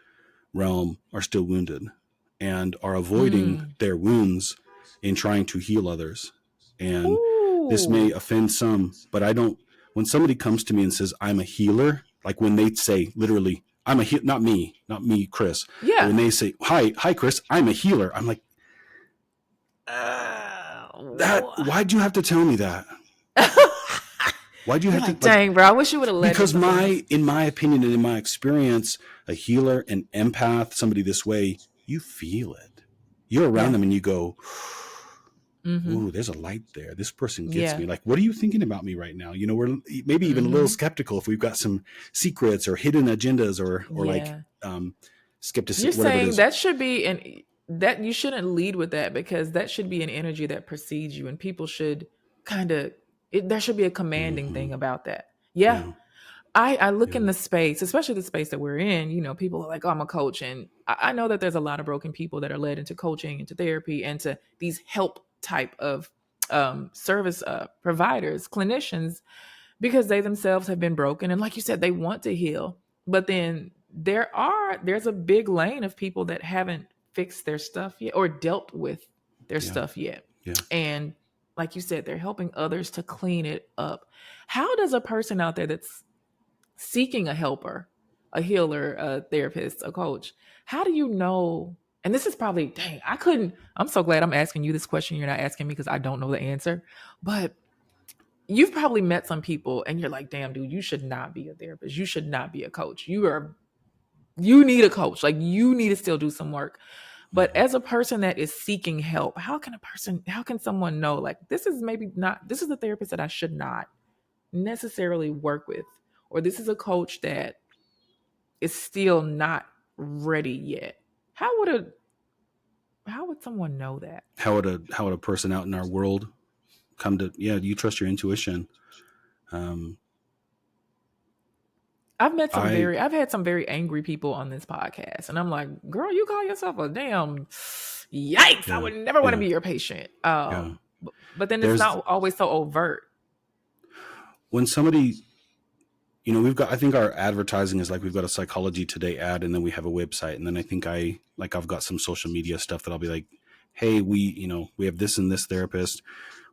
realm are still wounded and are avoiding Mm. their wounds in trying to heal others. And this may Ooh. offend some, but I don't, when somebody comes to me and says, I'm a healer, like when they say literally, I'm a healer, not me, Chris, but when Yeah. they say, hi, Chris, I'm a healer, I'm like, What? why'd you have to tell me that? Why'd you You're have to, like, like, dang, bro. I wish you would have led with because something else. in my opinion and in my experience, a healer, an empath, somebody this way, you feel it. You're around Yeah. them and you go, Mm-hmm. ooh, there's a light there. This person gets Yeah. me. Like, what are you thinking about me right now? We're maybe even a little Mm-hmm. skeptical if we've got some secrets or hidden agendas or like Yeah. You're skepticism, whatever it saying is. that should be that you shouldn't lead with that, because that should be an energy that precedes you, and people should kind of there should be a commanding Mm-hmm. thing about that. Yeah. Yeah. I look in Yeah. the space, especially the space that we're in, people are like, oh, I'm a coach. And I know that there's a lot of broken people that are led into coaching, into therapy, into these help type of service providers, clinicians, because they themselves have been broken. And like you said, they want to heal. But then there's a big lane of people that haven't fixed their stuff yet or dealt with their Yeah. stuff yet. Yeah. And like you said, they're helping others to clean it up. How does a person out there that's seeking a helper, a healer, a therapist, a coach, how do you know? And this is probably, dang, I'm so glad I'm asking you this question. You're not asking me because I don't know the answer. But you've probably met some people and you're like, damn, dude, you should not be a therapist. You should not be a coach. You need a coach. Like, you need to still do some work. But Mm-hmm. as a person that is seeking help, how can someone know, like, this is maybe not, this is a therapist that I should not necessarily work with, or this is a coach that is still not ready yet? How would a how would someone know that? How would a person out in our world come to, yeah, do you trust your intuition? Um, I, I've had some very angry people on this podcast, and I'm like, girl, you call yourself a damn yikes. I yeah, would never want to yeah, be your patient. yeah. But then it's There's, not always so overt. when somebody, I think our advertising is like, we've got a Psychology Today ad and then we have a website. And then I think I've got some social media stuff that I'll be like, hey, we have this and this therapist.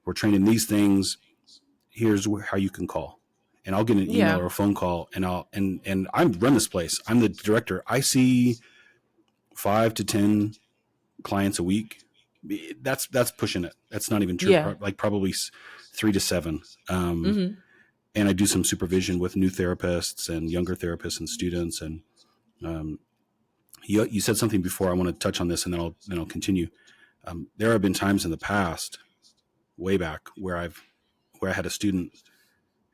We're training these things. Here's how you can call. And I'll get an email Yeah. or a phone call and I run this place. I'm the director. I see 5 to 10 clients a week. That's pushing it. That's not even true. Yeah. Like probably 3 to 7. Mm-hmm. And I do some supervision with new therapists and younger therapists and students. And um, you said something before. I want to touch on this, and then I'll continue. There have been times in the past, way back, where I had a student,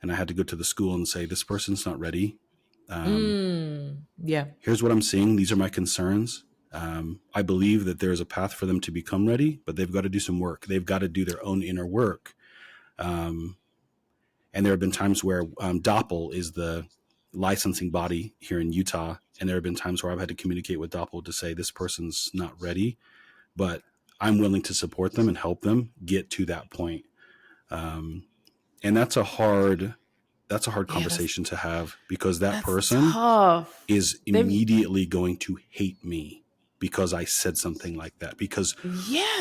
and I had to go to the school and say, this person's not ready. Yeah. Here's what I'm seeing. These are my concerns. I believe that there's a path for them to become ready, but they've got to do some work. They've got to do their own inner work. And there have been times where Doppel is the licensing body here in Utah. And there have been times where I've had to communicate with Doppel to say, this person's not ready, but I'm willing to support them and help them get to that point. And that's a hard conversation to have, because that person tough. is immediately going to hate me because I said something like that. Because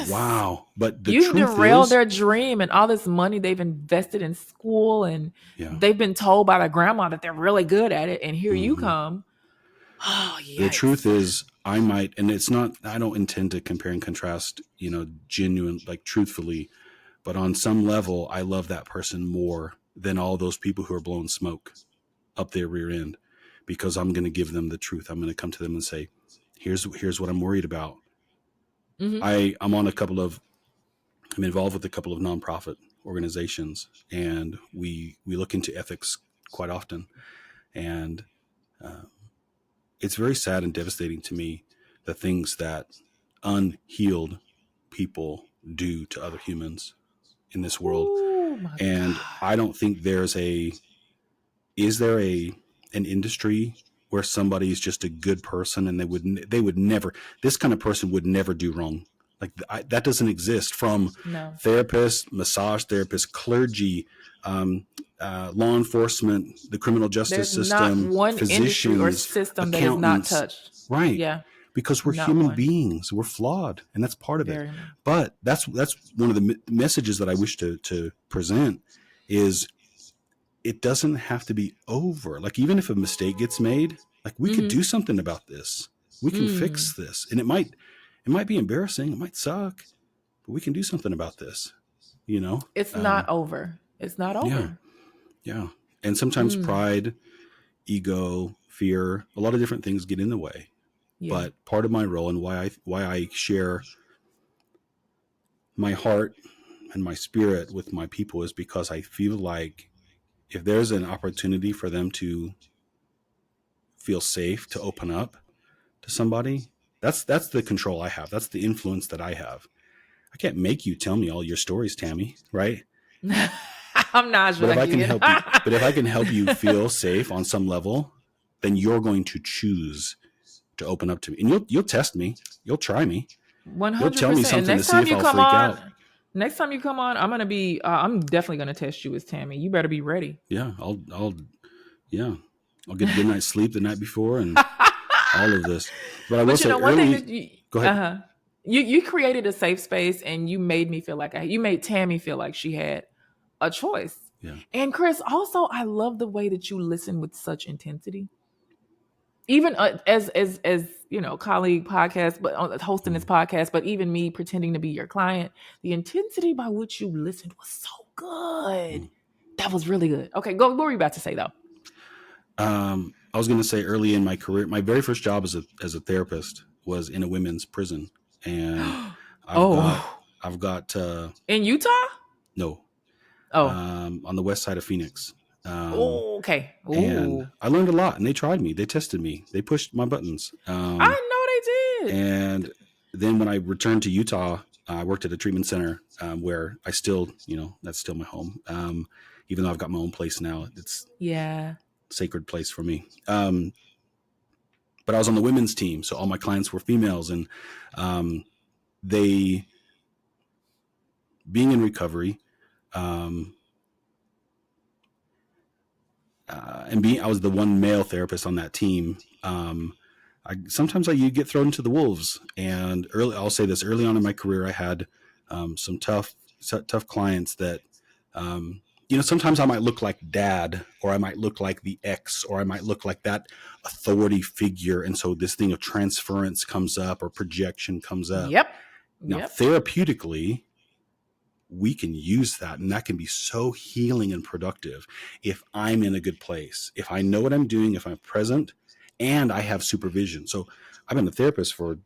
wow, but the you truth derailed is, their dream and all this money they've invested in school, and they've been told by their grandma that they're really good at it, and here you come. Oh, yikes. The truth is, I might, and it's not, I don't intend to compare and contrast, genuine, like truthfully, but on some level, I love that person more than all those people who are blowing smoke up their rear end, because I'm going to give them the truth. I'm going to come to them and say, here's what I'm worried about. I'm involved with a couple of nonprofit organizations, and we look into ethics quite often. And it's very sad and devastating to me, the things that unhealed people do to other humans in this world. And God. I don't think is there an industry where somebody is just a good person and they would never, this kind of person would never do wrong. Like that doesn't exist. From therapists, massage therapists, clergy, law enforcement, the criminal justice system, not one physicians, industry or system that is not touched. Right. Yeah. Because we're human beings. We're flawed. And that's part of it. But that's one of the messages that I wish to present is, it doesn't have to be over. Like, even if a mistake gets made, like, we could do something about this. We can fix this. And it might be embarrassing. It might suck, but we can do something about this. It's not over. It's not over. Yeah. And sometimes pride, ego, fear, a lot of different things get in the way. Yeah. But part of my role and why I share my heart and my spirit with my people is because I feel like if there's an opportunity for them to feel safe to open up to somebody, that's the control I have. That's the influence that I have. I can't make you tell me all your stories, Tammy, right? I'm not. But if I can help you feel safe on some level, then you're going to choose to open up to me, and you'll test me. You'll try me. 100%. You'll tell me something to see if I'll freak out. Next time you come on, I'm definitely gonna test you as Tammy. You better be ready. Yeah, I'll get a good night's sleep the night before and all of this. But I will say, one thing that go ahead. You created a safe space, and you made me feel like you made Tammy feel like she had a choice. Yeah. And Chris, also, I love the way that you listen with such intensity. Even as colleague podcast, but hosting this podcast, but even me pretending to be your client, the intensity by which you listened was so good. That was really good. Okay, go. What were you about to say though? I was going to say, early in my career, my very first job as a therapist was in a women's prison, and I've got in Utah. No. On the west side of Phoenix. Okay. Ooh. And I learned a lot, and they tried me. They tested me. They pushed my buttons. I know they did. And then when I returned to Utah, I worked at a treatment center where I still, that's still my home. Even though I've got my own place now, it's a sacred place for me. But I was on the women's team, so all my clients were females, and they, being in recovery, I was the one male therapist on that team. Sometimes you get thrown into the wolves, and I'll say this, early on in my career, I had some tough clients that, sometimes I might look like dad, or I might look like the ex, or I might look like that authority figure. And so this thing of transference comes up, or projection comes up. Yep. Now, therapeutically, we can use that, and that can be so healing and productive if I'm in a good place, if I know what I'm doing, if I'm present, and I have supervision. So I've been a therapist for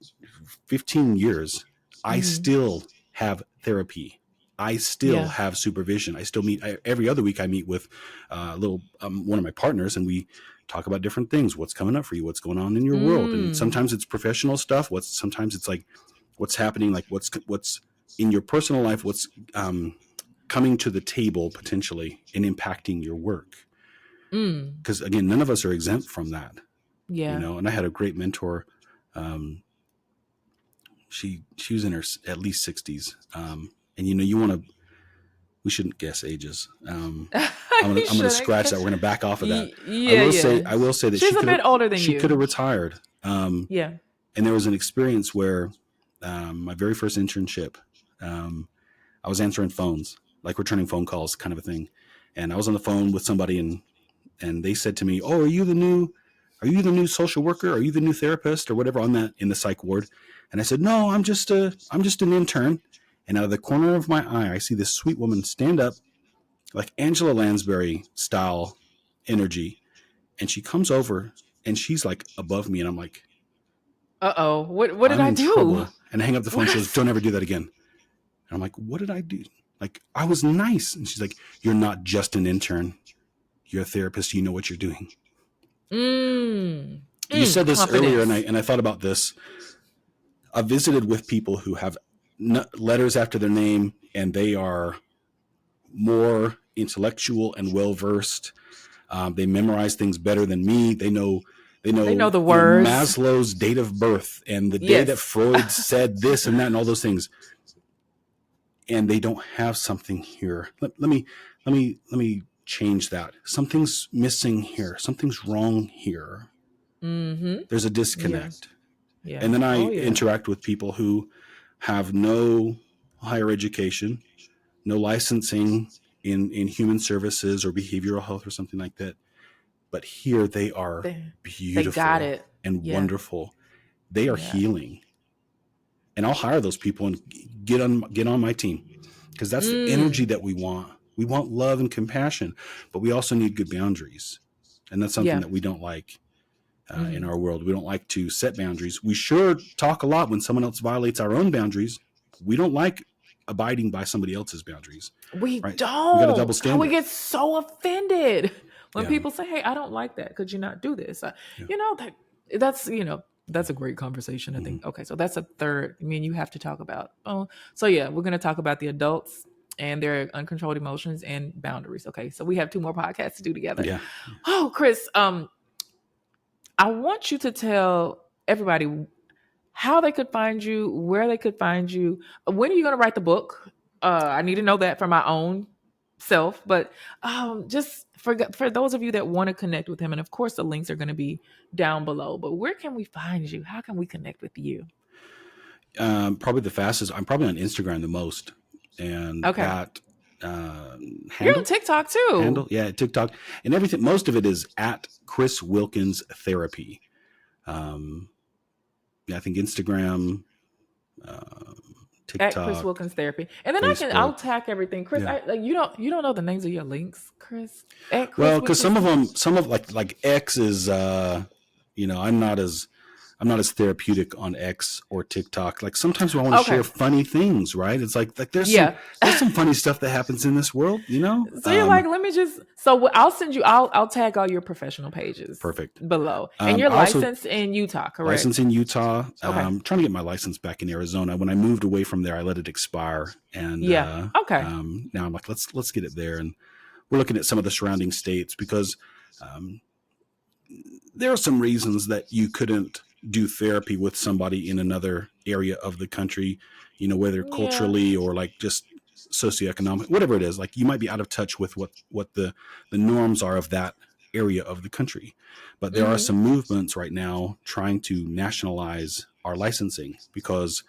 15 years. I still have therapy. I still have supervision. I still meet every other week. I meet with one of my partners, and we talk about different things. What's coming up for you? What's going on in your world? And sometimes it's professional stuff. Sometimes it's like what's happening, like what's in your personal life, what's coming to the table potentially and impacting your work. Because again, none of us are exempt from that. Yeah. You know, and I had a great mentor. She was in her at least 60s. And you know, we shouldn't guess ages. I'm going to scratch that. We're going to back off of that. I will say that she's a bit older than you. She could have retired. Yeah. And there was an experience where my very first internship, I was answering phones, like returning phone calls kind of a thing. And I was on the phone with somebody and they said to me, "Oh, are you the new social worker? Are you the new therapist or whatever on that in the psych ward?" And I said, "No, I'm just an intern." And out of the corner of my eye, I see this sweet woman stand up, like Angela Lansbury style energy. And she comes over and she's like above me. And I'm like, uh-oh, what did I do? Trouble. And I hang up the phone. She goes, "Don't ever do that again." And I'm like, "What did I do?" Like, I was nice. And she's like, "You're not just an intern. You're a therapist. You know what you're doing." You said this earlier, and I thought about this. I visited with people who have letters after their name, and they are more intellectual and well-versed. They memorize things better than me. They know the words. Maslow's date of birth and the day that Freud said this and that and all those things. And they don't have something here. Let me change that. Something's missing here. Something's wrong here. There's a disconnect. Yeah. And then I interact with people who have no higher education, no licensing in human services or behavioral health or something like that. But here they are beautiful. They got it. And wonderful. They are healing. And I'll hire those people and get on my team, because that's the energy that we want. We want love and compassion, but we also need good boundaries. And that's something that we don't like in our world. We don't like to set boundaries. We sure talk a lot when someone else violates our own boundaries. We don't like abiding by somebody else's boundaries. We don't. We got a double standard. We get so offended when people say, "Hey, I don't like that. Could you not do this?" You know, that's a great conversation, I think. Okay, so that's a third. I mean, you have to talk about. We're going to talk about the adults and their uncontrolled emotions and boundaries. Okay, so we have 2 more podcasts to do together. Yeah. Oh, Chris, I want you to tell everybody how they could find you, where they could find you. When are you going to write the book? I need to know that for my own self, but just for those of you that want to connect with him, and of course the links are going to be down below, but where can we find you? How can we connect with you? Probably the fastest. I'm probably on Instagram the most. And that you're on TikTok too. TikTok and everything. Most of it is at Chris Wilkins Therapy. I think Instagram, TikTok, at Chris Wilkins Therapy, and then Facebook. I'll tag everything. Chris, you don't know the names of your links, Chris. Because some of like X is, I'm not as therapeutic on X or TikTok. Like sometimes I want to share funny things, right? It's like there's some funny stuff that happens in this world, you know? So you're like, let me I'll send you, I'll tag all your professional pages. Perfect. Below. And you're licensed in Utah, correct? Licensed in Utah. I'm trying to get my license back in Arizona. When I moved away from there, I let it expire. And now I'm like, let's get it there. And we're looking at some of the surrounding states because there are some reasons that you couldn't do therapy with somebody in another area of the country, whether culturally or like just socioeconomic, whatever it is. Like you might be out of touch with what the norms are of that area of the country. But there are some movements right now trying to nationalize our licensing because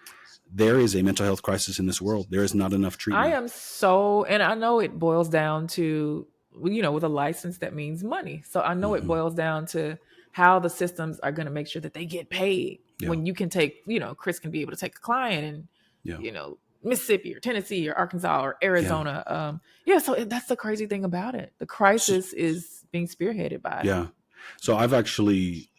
there is a mental health crisis in this world. There is not enough treatment. And I know it boils down to, with a license that means money. So I know it boils down to how the systems are going to make sure that they get paid when you can take, Chris can be able to take a client and, Mississippi or Tennessee or Arkansas or Arizona. So that's the crazy thing about it. The crisis is being spearheaded by it. Yeah. So I've actually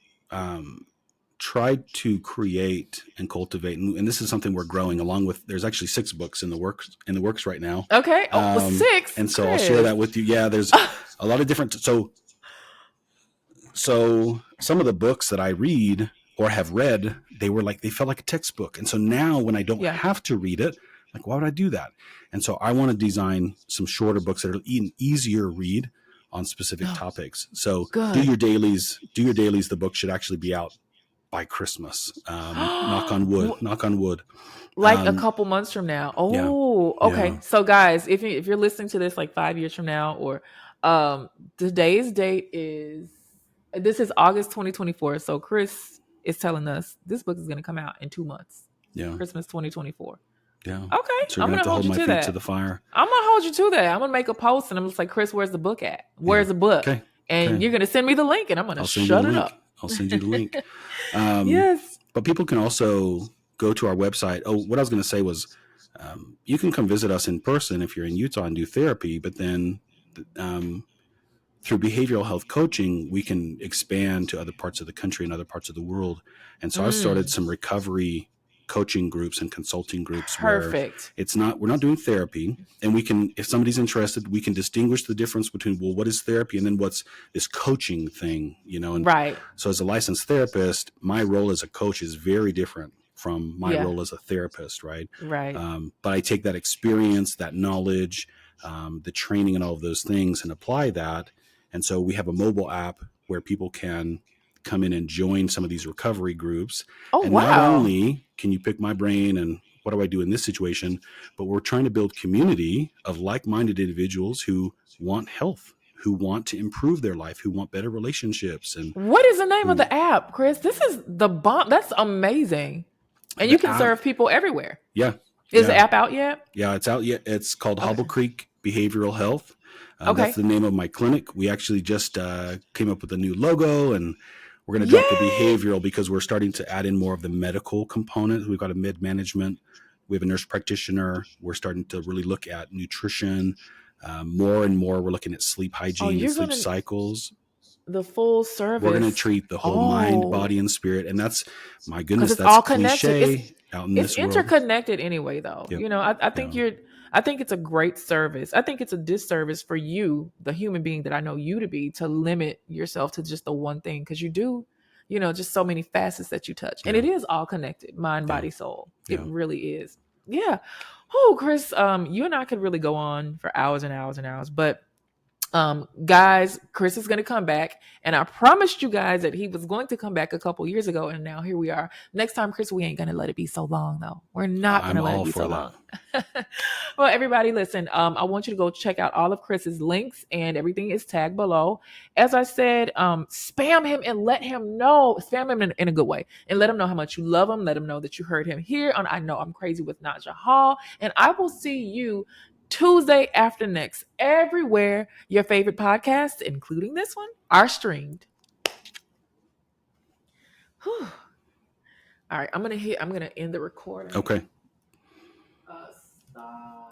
tried to create and cultivate, and this is something we're growing along with. There's actually 6 books in the works right now. Okay. Oh, 6, And so I'll share Chris. that with you. Yeah, there's a lot of different. So some of the books that I read or have read, they felt like a textbook. And so now when I don't Yeah. have to read it, like, why would I do that? And so I want to design some shorter books that are an easier read on specific topics. So Good. do your dailies. The book should actually be out by Christmas. Knock on wood. Like a couple months from now. Oh, yeah, okay. yeah. So guys, if you're listening to this like 5 years from now, or today's date is, this is August 2024. So Chris is telling us this book is going to come out in 2 months. Yeah. Christmas 2024. Yeah. Okay. So you're going to have to hold my feet to the fire. I'm going to hold you to that. I'm going to make a post and I'm just like, Chris, where's the book at? Where's the book? Okay. And you're going to send me the link and I'm going to shut it up. I'll send you the link. Yes. But people can also go to our website. Oh, what I was going to say was, you can come visit us in person if you're in Utah and do therapy, but then through behavioral health coaching, we can expand to other parts of the country and other parts of the world. And so I started some recovery coaching groups and consulting groups. Perfect. Where we're not doing therapy, and we can, if somebody's interested, we can distinguish the difference between, well, what is therapy and then what's this coaching thing, and right. So as a licensed therapist, my role as a coach is very different from my role as a therapist. Right. But I take that experience, that knowledge, the training and all of those things and apply that. And so we have a mobile app where people can come in and join some of these recovery groups. Oh, and not only can you pick my brain and what do I do in this situation, but we're trying to build community of like-minded individuals who want health, who want to improve their life, who want better relationships. And what is the name of the app, Chris? This is the bomb. That's amazing. And you can serve people everywhere. Yeah. Is the app out yet? Yeah, it's out yet. It's called Hobble Creek Behavioral Health. That's the name of my clinic. We actually just came up with a new logo, and we're going to drop the behavioral because we're starting to add in more of the medical component. We've got a mid management. We have a nurse practitioner. We're starting to really look at nutrition. More and more, we're looking at sleep hygiene and sleep cycles. The full service. We're going to treat the whole mind, body, and spirit. And that's, my goodness, it's that's all cliche out in this world. It's interconnected anyway, though. Yep. I think I think it's a great service. I think it's a disservice for you, the human being that I know you to be, to limit yourself to just the one thing, because you do, just so many facets that you touch. And it is all connected, mind, body, soul. It really is. Yeah. Oh, Chris, you and I could really go on for hours and hours and hours, but guys, Chris is going to come back, and I promised you guys that he was going to come back a couple years ago, and now here we are. Next time, Chris, we ain't going to let it be so long, though. We're not going to let it be so long. Well, everybody, listen, I want you to go check out all of Chris's links, and everything is tagged below. As I said, spam him and let him know, spam him in a good way, and let him know how much you love him. Let him know that you heard him here on I Know I'm Crazy with Naja Hall, and I will see you Tuesday after next, everywhere your favorite podcasts, including this one, are streamed. Whew. All right, I'm gonna end the recording. Okay. Stop.